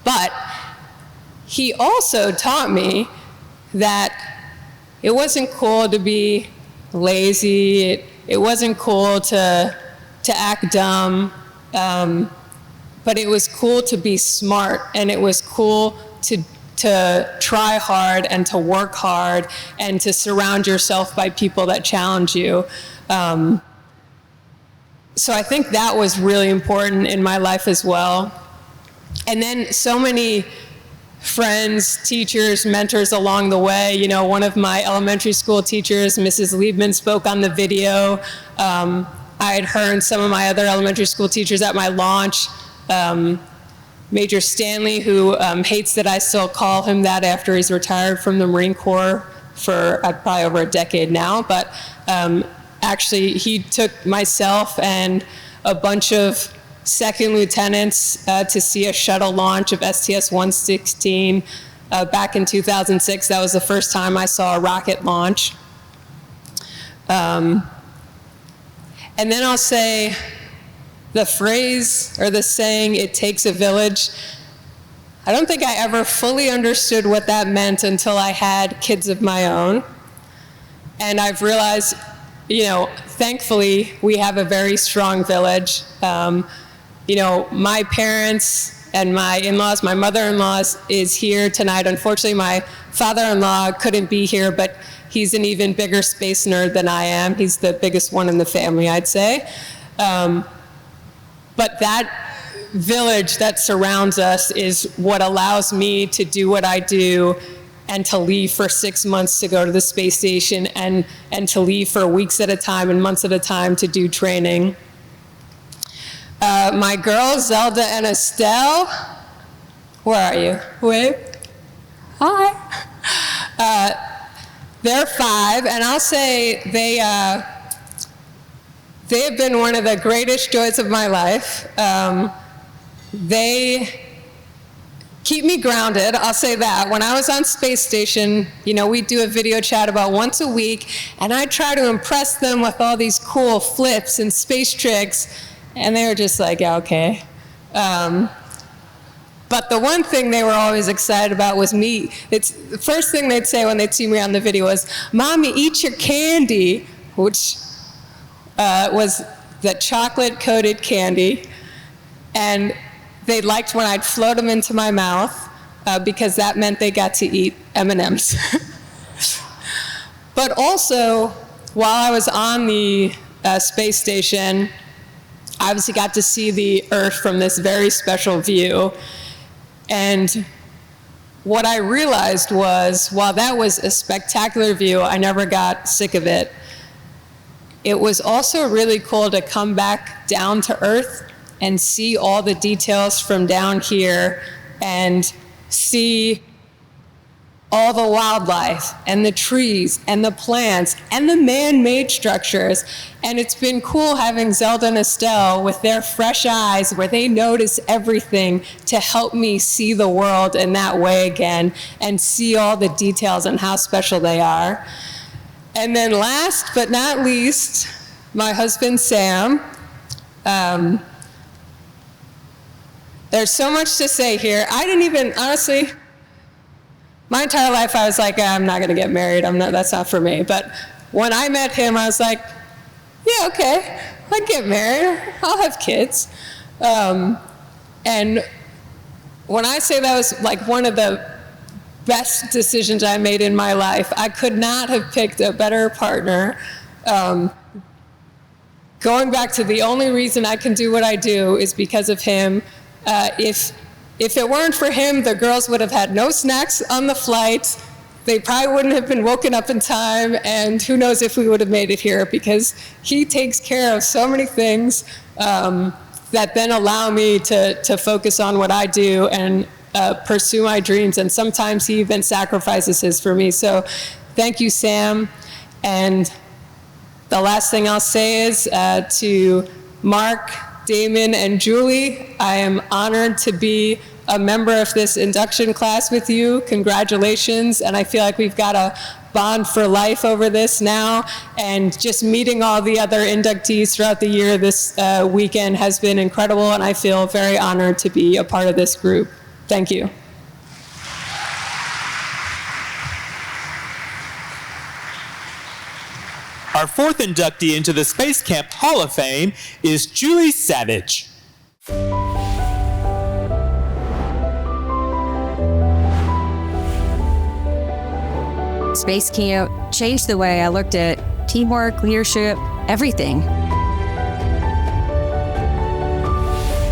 But he also taught me that it wasn't cool to be lazy. It wasn't cool to act dumb. But it was cool to be smart, and it was cool to try hard and to work hard and to surround yourself by people that challenge you. So I think that was really important in my life as well. And then so many friends, teachers, mentors along the way. You know, one of my elementary school teachers, Mrs. Liebman, spoke on the video. I had her and some of my other elementary school teachers at my launch. Major Stanley, who hates that I still call him that after he's retired from the Marine Corps for probably over a decade now, but actually he took myself and a bunch of second lieutenants to see a shuttle launch of STS-116 back in 2006. That was the first time I saw a rocket launch. And then I'll say, the phrase or the saying, it takes a village, I don't think I ever fully understood what that meant until I had kids of my own. And I've realized, you know, thankfully, we have a very strong village. You know, my parents and my in-laws, my mother-in-law is here tonight. Unfortunately, my father-in-law couldn't be here, but he's an even bigger space nerd than I am. He's the biggest one in the family, I'd say. But that village that surrounds us is what allows me to do what I do and to leave for 6 months to go to the space station and to leave for weeks at a time and months at a time to do training. My girls, Zelda and Estelle, where are you? Wave. Hi. They're 5, and I'll say they have been one of the greatest joys of my life. They keep me grounded, I'll say that. When I was on space station, you know, we'd do a video chat about once a week, and I'd try to impress them with all these cool flips and space tricks, and they were just like, yeah, okay. But the one thing they were always excited about was me. It's the first thing they'd say when they'd see me on the video was, "Mommy, eat your candy," which was the chocolate-coated candy. And they liked when I'd float them into my mouth because that meant they got to eat M&Ms. But also, while I was on the space station, I obviously got to see the Earth from this very special view. And what I realized was, while that was a spectacular view, I never got sick of it. It was also really cool to come back down to Earth and see all the details from down here and see all the wildlife and the trees and the plants and the man-made structures. And it's been cool having Zelda and Estelle with their fresh eyes where they notice everything to help me see the world in that way again and see all the details and how special they are. And then last but not least, my husband, Sam. There's so much to say here. I didn't even, honestly, my entire life I was like, I'm not gonna get married, that's not for me. But when I met him, I was like, yeah, okay, I'd get married, I'll have kids. And when I say that was like one of the best decisions I made in my life, I could not have picked a better partner. Going back to the only reason I can do what I do is because of him. If it weren't for him, the girls would have had no snacks on the flight. They probably wouldn't have been woken up in time, and who knows if we would have made it here, because he takes care of so many things that then allow me to focus on what I do and pursue my dreams, and sometimes he even sacrifices his for me. So thank you, Sam. And the last thing I'll say is to Mark, Damon, and Julie, I am honored to be a member of this induction class with you. Congratulations. And I feel like we've got a bond for life over this now. And just meeting all the other inductees throughout the year this weekend has been incredible. And I feel very honored to be a part of this group. Thank you. Our fourth inductee into the Space Camp Hall of Fame is Julie Savage. Space Camp changed the way I looked at teamwork, leadership, everything.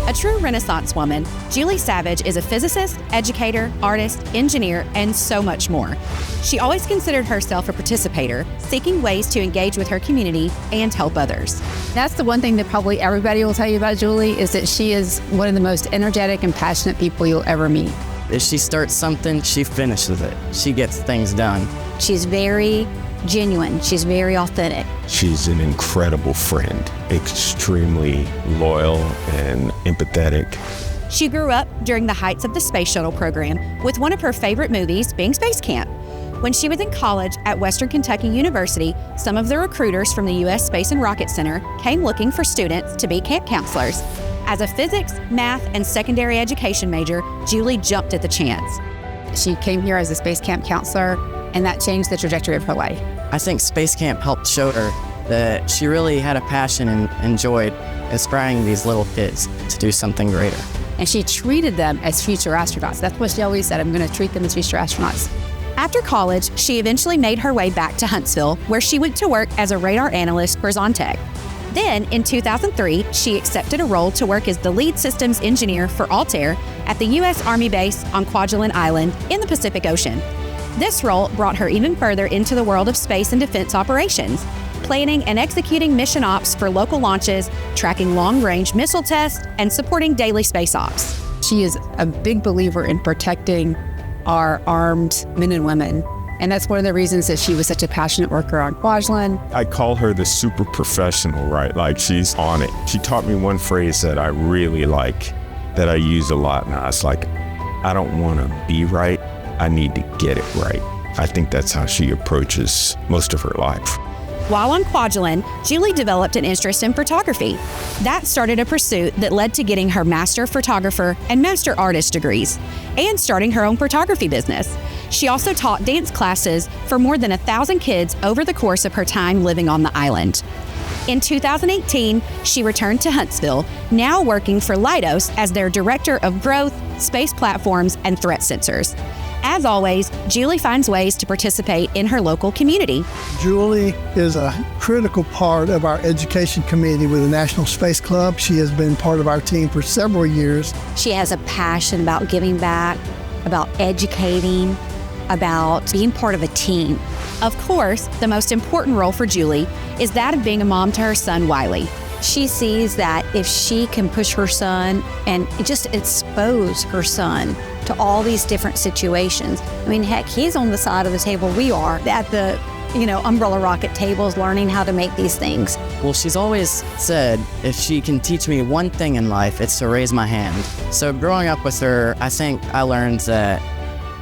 A true Renaissance woman, Julie Savage is a physicist, educator, artist, engineer, and so much more. She always considered herself a participator, seeking ways to engage with her community and help others. That's the one thing that probably everybody will tell you about Julie, is that she is one of the most energetic and passionate people you'll ever meet. If she starts something, she finishes it. She gets things done. She's very genuine. She's very authentic. She's an incredible friend, extremely loyal and empathetic. She grew up during the heights of the space shuttle program, with one of her favorite movies being Space Camp. When she was in college at Western Kentucky University, some of the recruiters from the U.S. Space and Rocket Center came looking for students to be camp counselors. As a physics, math, and secondary education major, Julie jumped at the chance. She came here as a space camp counselor, and that changed the trajectory of her life. I think Space Camp helped show her that she really had a passion and enjoyed inspiring these little kids to do something greater. And she treated them as future astronauts. That's what she always said, I'm going to treat them as future astronauts. After college, she eventually made her way back to Huntsville, where she went to work as a radar analyst for Zontech. Then, in 2003, she accepted a role to work as the lead systems engineer for Altair at the U.S. Army base on Kwajalein Island in the Pacific Ocean. This role brought her even further into the world of space and defense operations, planning and executing mission ops for local launches, tracking long-range missile tests, and supporting daily space ops. She is a big believer in protecting our armed men and women. And that's one of the reasons that she was such a passionate worker on Kwajalein. I call her the super professional, right? Like, she's on it. She taught me one phrase that I really like, that I use a lot now. It's like, I don't want to be right, I need to get it right. I think that's how she approaches most of her life. While on Kwajalein, Julie developed an interest in photography. That started a pursuit that led to getting her Master Photographer and Master Artist degrees, and starting her own photography business. She also taught dance classes for more than 1,000 kids over the course of her time living on the island. In 2018, she returned to Huntsville, now working for Leidos as their Director of Growth, Space Platforms, and Threat Sensors. As always, Julie finds ways to participate in her local community. Julie is a critical part of our education committee with the National Space Club. She has been part of our team for several years. She has a passion about giving back, about educating, about being part of a team. Of course, the most important role for Julie is that of being a mom to her son, Wiley. She sees that if she can push her son and just expose her son to all these different situations. I mean, heck, he's on the side of the table we are at the, umbrella rocket tables learning how to make these things. Well, she's always said if she can teach me one thing in life, it's to raise my hand. So growing up with her, I think I learned that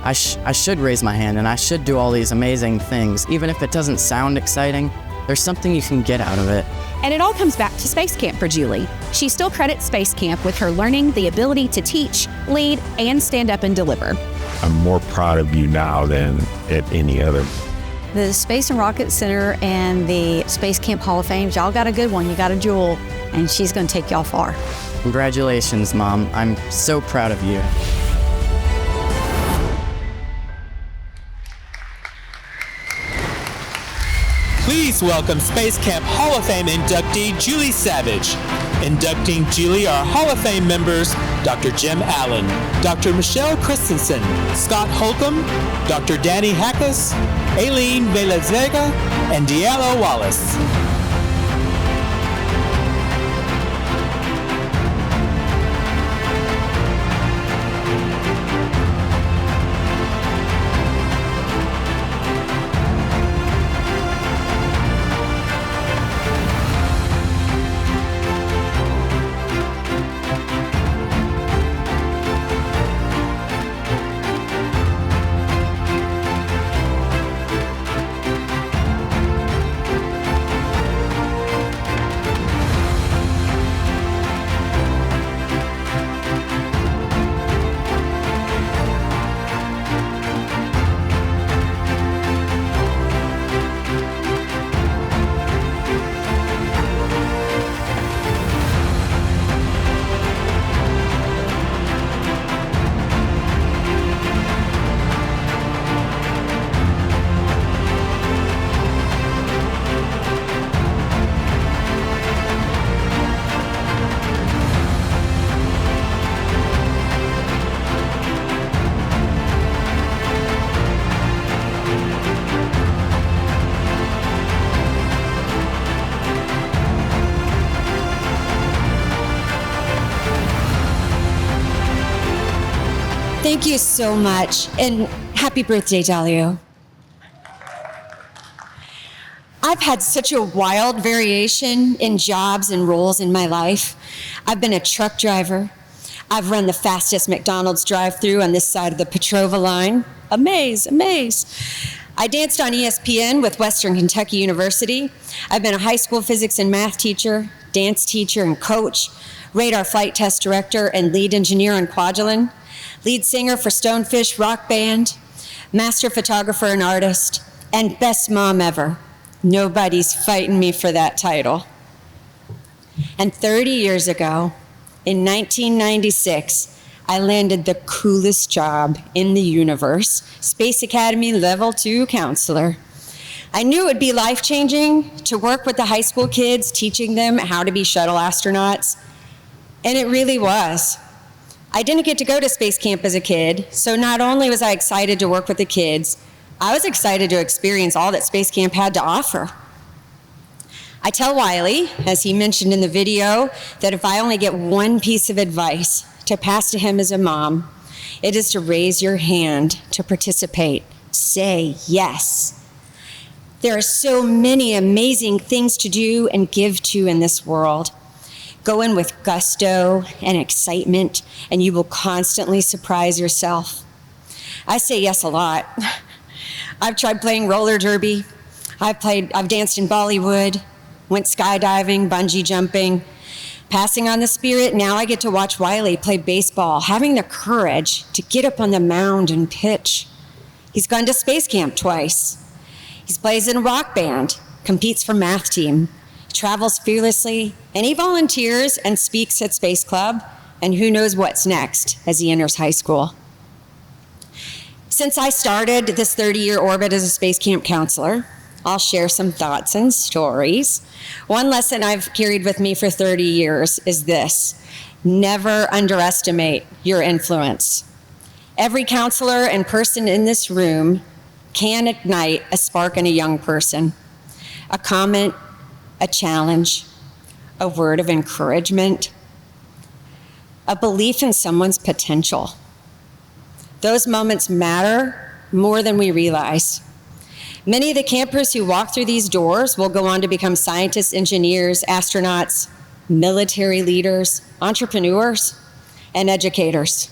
I should raise my hand and I should do all these amazing things. Even if it doesn't sound exciting, there's something you can get out of it. And it all comes back to Space Camp for Julie. She still credits Space Camp with her learning the ability to teach, lead, and stand up and deliver. I'm more proud of you now than at any other. The Space and Rocket Center and the Space Camp Hall of Fame, y'all got a good one. You got a jewel, and she's going to take y'all far. Congratulations, Mom. I'm so proud of you. Please welcome Space Camp Hall of Fame inductee Julie Savage. Inducting Julie are Hall of Fame members Dr. Jim Allen, Dr. Michelle Christensen, Scott Holcomb, Dr. Danny Hackus, Aileen Velazega, and Diallo Wallace. Thank you so much, and happy birthday, Dalio. I've had such a wild variation in jobs and roles in my life. I've been a truck driver. I've run the fastest McDonald's drive-thru on this side of the Petrova line. Amaze, amaze. I danced on ESPN with Western Kentucky University. I've been a high school physics and math teacher, dance teacher and coach, radar flight test director and lead engineer on Kwajalein, lead singer for Stonefish Rock Band, master photographer and artist, and best mom ever. Nobody's fighting me for that title. And 30 years ago, in 1996, I landed the coolest job in the universe, Space Academy Level 2 counselor. I knew it would be life-changing to work with the high school kids, teaching them how to be shuttle astronauts, and it really was. I didn't get to go to space camp as a kid, so not only was I excited to work with the kids, I was excited to experience all that space camp had to offer. I tell Wiley, as he mentioned in the video, that if I only get one piece of advice to pass to him as a mom, it is to raise your hand to participate. Say yes. There are so many amazing things to do and give to in this world. Go in with gusto and excitement, and you will constantly surprise yourself. I say yes a lot. I've tried playing roller derby. I've danced in Bollywood, went skydiving, bungee jumping. Passing on the spirit, now I get to watch Wiley play baseball, having the courage to get up on the mound and pitch. He's gone to space camp twice. He plays in a rock band, competes for math team, travels fearlessly, and he volunteers and speaks at Space Club, and who knows what's next as he enters high school. Since I started this 30-year orbit as a space camp counselor, I'll share some thoughts and stories. One lesson I've carried with me for 30 years is this: never underestimate your influence. Every counselor and person in this room can ignite a spark in a young person. A comment, a challenge, a word of encouragement, a belief in someone's potential. Those moments matter more than we realize. Many of the campers who walk through these doors will go on to become scientists, engineers, astronauts, military leaders, entrepreneurs, and educators.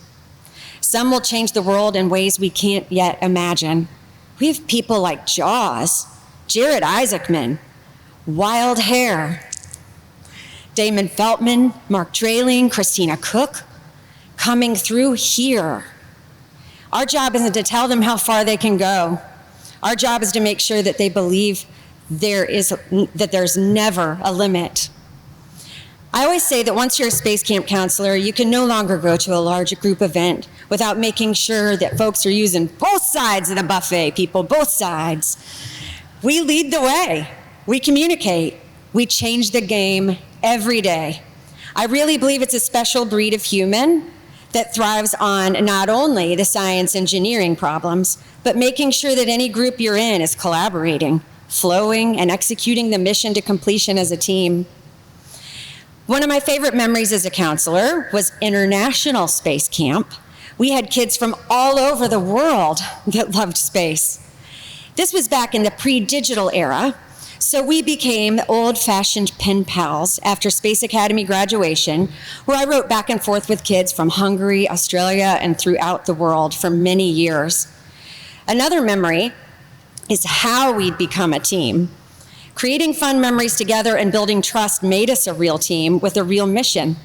Some will change the world in ways we can't yet imagine. We have people like Jaws, Jared Isaacman, Wild Hare, Damon Feltman, Mark Drayling, Christina Cook, coming through here. Our job isn't to tell them how far they can go. Our job is to make sure that they believe that there's never a limit. I always say that once you're a space camp counselor, you can no longer go to a large group event without making sure that folks are using both sides of the buffet, people, both sides. We lead the way. We communicate. We change the game every day. I really believe it's a special breed of human that thrives on not only the science engineering problems, but making sure that any group you're in is collaborating, flowing, and executing the mission to completion as a team. One of my favorite memories as a counselor was International Space Camp. We had kids from all over the world that loved space. This was back in the pre-digital era, so we became old-fashioned pen pals after Space Academy graduation, where I wrote back and forth with kids from Hungary, Australia, and throughout the world for many years. Another memory is how we'd become a team. Creating fun memories together and building trust made us a real team with a real mission.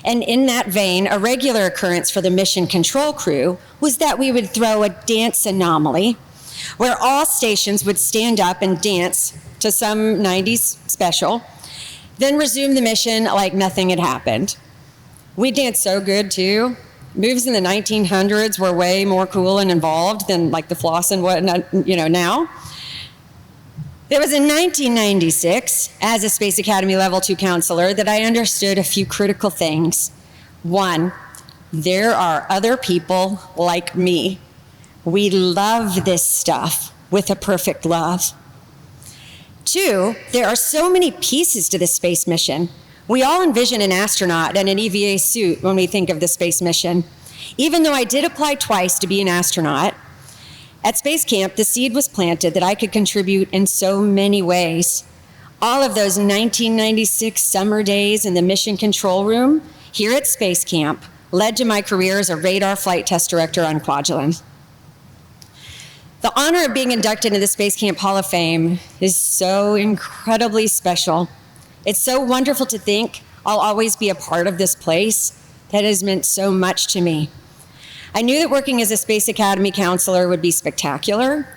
And in that vein, a regular occurrence for the mission control crew was that we would throw a dance anomaly where all stations would stand up and dance to some 90s special, then resume the mission like nothing had happened. We danced so good too. Moves in the 1900s were way more cool and involved than like the floss and whatnot, now. It was in 1996, as a Space Academy Level 2 counselor, that I understood a few critical things. One, there are other people like me. We love this stuff with a perfect love. Two, there are so many pieces to this space mission. We all envision an astronaut and an EVA suit when we think of the space mission. Even though I did apply twice to be an astronaut, at Space Camp, the seed was planted that I could contribute in so many ways. All of those 1996 summer days in the mission control room here at Space Camp led to my career as a radar flight test director on Kwajalein. The honor of being inducted into the Space Camp Hall of Fame is so incredibly special. It's so wonderful to think I'll always be a part of this place that has meant so much to me. I knew that working as a Space Academy counselor would be spectacular.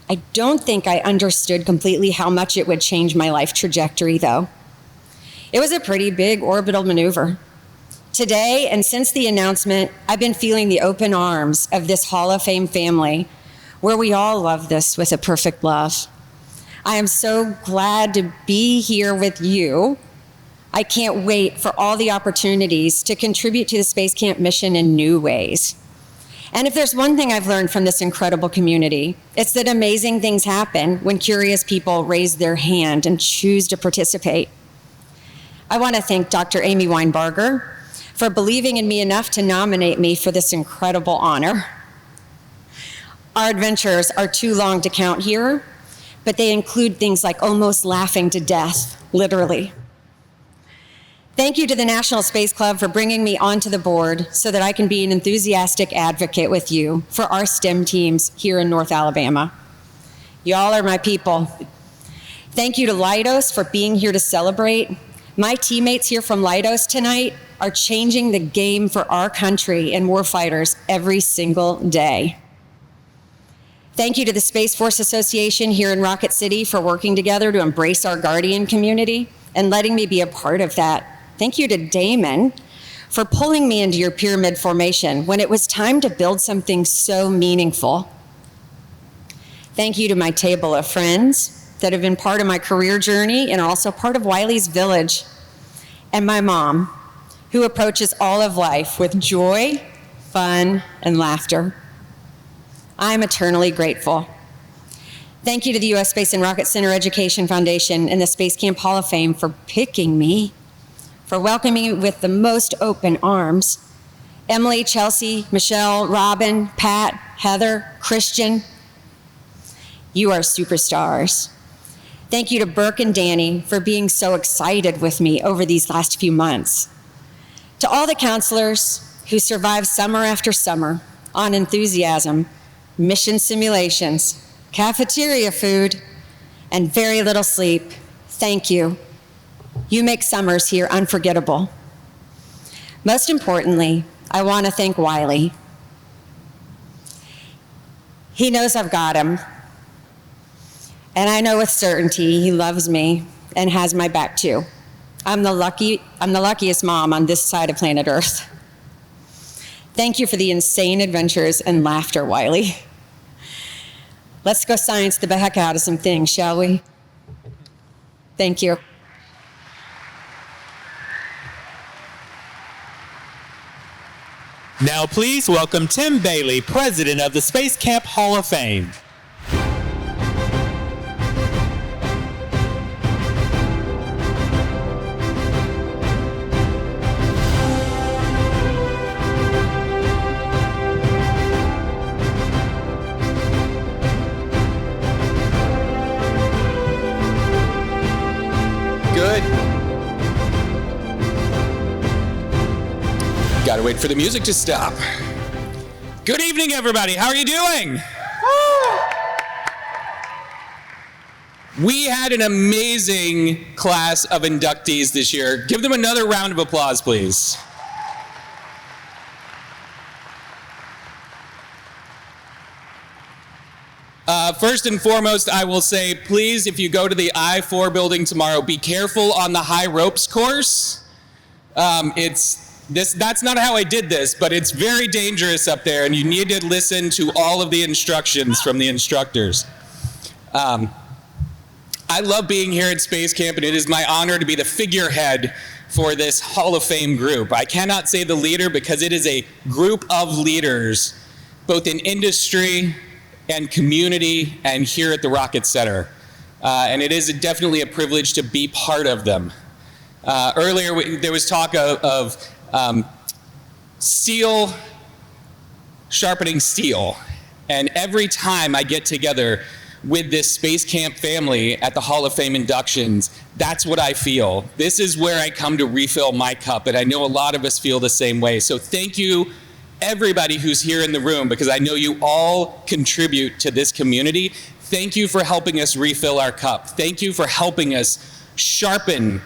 I don't think I understood completely how much it would change my life trajectory, though. It was a pretty big orbital maneuver. Today, and since the announcement, I've been feeling the open arms of this Hall of Fame family, where we all love this with a perfect love. I am so glad to be here with you. I can't wait for all the opportunities to contribute to the Space Camp mission in new ways. And if there's one thing I've learned from this incredible community, it's that amazing things happen when curious people raise their hand and choose to participate. I want to thank Dr. Amy Weinbarger for believing in me enough to nominate me for this incredible honor. Our adventures are too long to count here, but they include things like almost laughing to death, literally. Thank you to the National Space Club for bringing me onto the board so that I can be an enthusiastic advocate with you for our STEM teams here in North Alabama. Y'all are my people. Thank you to Leidos for being here to celebrate. My teammates here from Leidos tonight are changing the game for our country and warfighters every single day. Thank you to the Space Force Association here in Rocket City for working together to embrace our Guardian community and letting me be a part of that. Thank you to Damon for pulling me into your pyramid formation when it was time to build something so meaningful. Thank you to my table of friends that have been part of my career journey and are also part of Wiley's Village. And my mom, who approaches all of life with joy, fun, and laughter. I'm eternally grateful. Thank you to the U.S. Space and Rocket Center Education Foundation and the Space Camp Hall of Fame for picking me, for welcoming me with the most open arms. Emily, Chelsea, Michelle, Robin, Pat, Heather, Christian, you are superstars. Thank you to Burke and Danny for being so excited with me over these last few months. To all the counselors who survived summer after summer on enthusiasm, mission simulations, cafeteria food, and very little sleep, thank you. You make summers here unforgettable. Most importantly, I want to thank Wiley. He knows I've got him, and I know with certainty he loves me and has my back too. I'm the luckiest mom on this side of planet Earth. Thank you for the insane adventures and laughter, Wiley. Let's go science the heck out of some things, shall we? Thank you. Now please welcome Tim Bailey, President of the Space Camp Hall of Fame. Gotta wait for the music to stop. Good evening, everybody. How are you doing? We had an amazing class of inductees this year. Give them another round of applause, please. First and foremost, I will say, please, if you go to the I-4 building tomorrow, be careful on the high ropes course. That's not how I did this, but it's very dangerous up there, and you need to listen to all of the instructions from the instructors. I love being here at Space Camp, and it is my honor to be the figurehead for this Hall of Fame group. I cannot say the leader because it is a group of leaders, both in industry and community and here at the Rocket Center. And it is definitely a privilege to be part of them. Earlier, there was talk of steel sharpening steel. And every time I get together with this Space Camp family at the Hall of Fame inductions, that's what I feel. This is where I come to refill my cup, and I know a lot of us feel the same way. So thank you, everybody who's here in the room, because I know you all contribute to this community. Thank you for helping us refill our cup. Thank you for helping us sharpen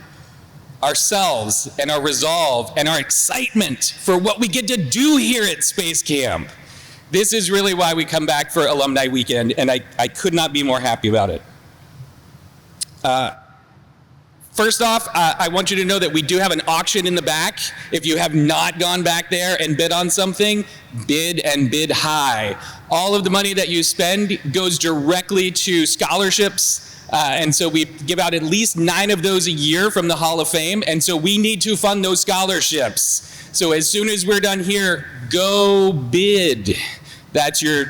ourselves and our resolve and our excitement for what we get to do here at Space Camp. This is really why we come back for Alumni Weekend, and I could not be more happy about it. First off, I want you to know that we do have an auction in the back. If you have not gone back there and bid on something, bid and bid high. All of the money that you spend goes directly to scholarships, and so we give out at least 9 of those a year from the Hall of Fame, and so we need to fund those scholarships. So as soon as we're done here, go bid. That's your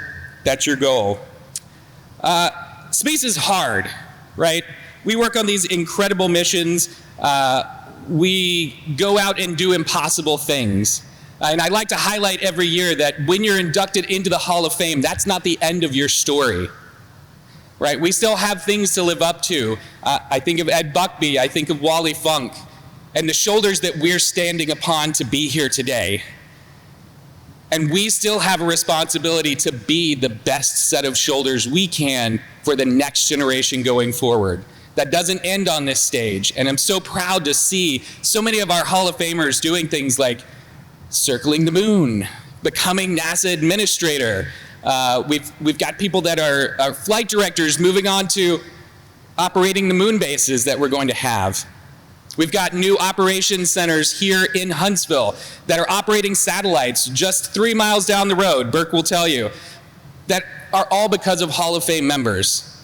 goal. Space is hard, right? We work on these incredible missions. We go out and do impossible things. And I like to highlight every year that when you're inducted into the Hall of Fame, that's not the end of your story, right? We still have things to live up to. I think of Ed Buckby, I think of Wally Funk, and the shoulders that we're standing upon to be here today. And we still have a responsibility to be the best set of shoulders we can for the next generation going forward. That doesn't end on this stage. And I'm so proud to see so many of our Hall of Famers doing things like circling the moon, becoming NASA administrator, We've got people that are flight directors moving on to operating the moon bases that we're going to have. We've got new operations centers here in Huntsville that are operating satellites just 3 miles down the road, Burke will tell you, that are all because of Hall of Fame members.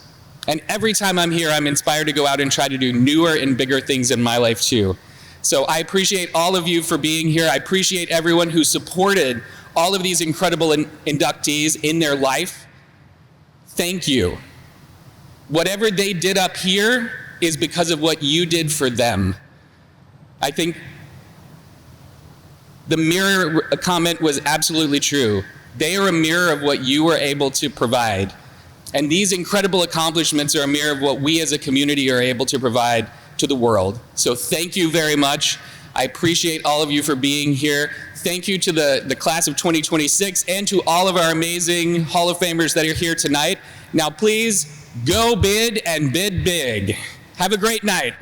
And every time I'm here, I'm inspired to go out and try to do newer and bigger things in my life too. So I appreciate all of you for being here. I appreciate everyone who supported all of these incredible inductees in their life. Thank you. Whatever they did up here is because of what you did for them. I think the mirror comment was absolutely true. They are a mirror of what you were able to provide. And these incredible accomplishments are a mirror of what we as a community are able to provide to the world. So thank you very much. I appreciate all of you for being here. Thank you to the class of 2026 and to all of our amazing Hall of Famers that are here tonight. Now please go bid and bid big. Have a great night.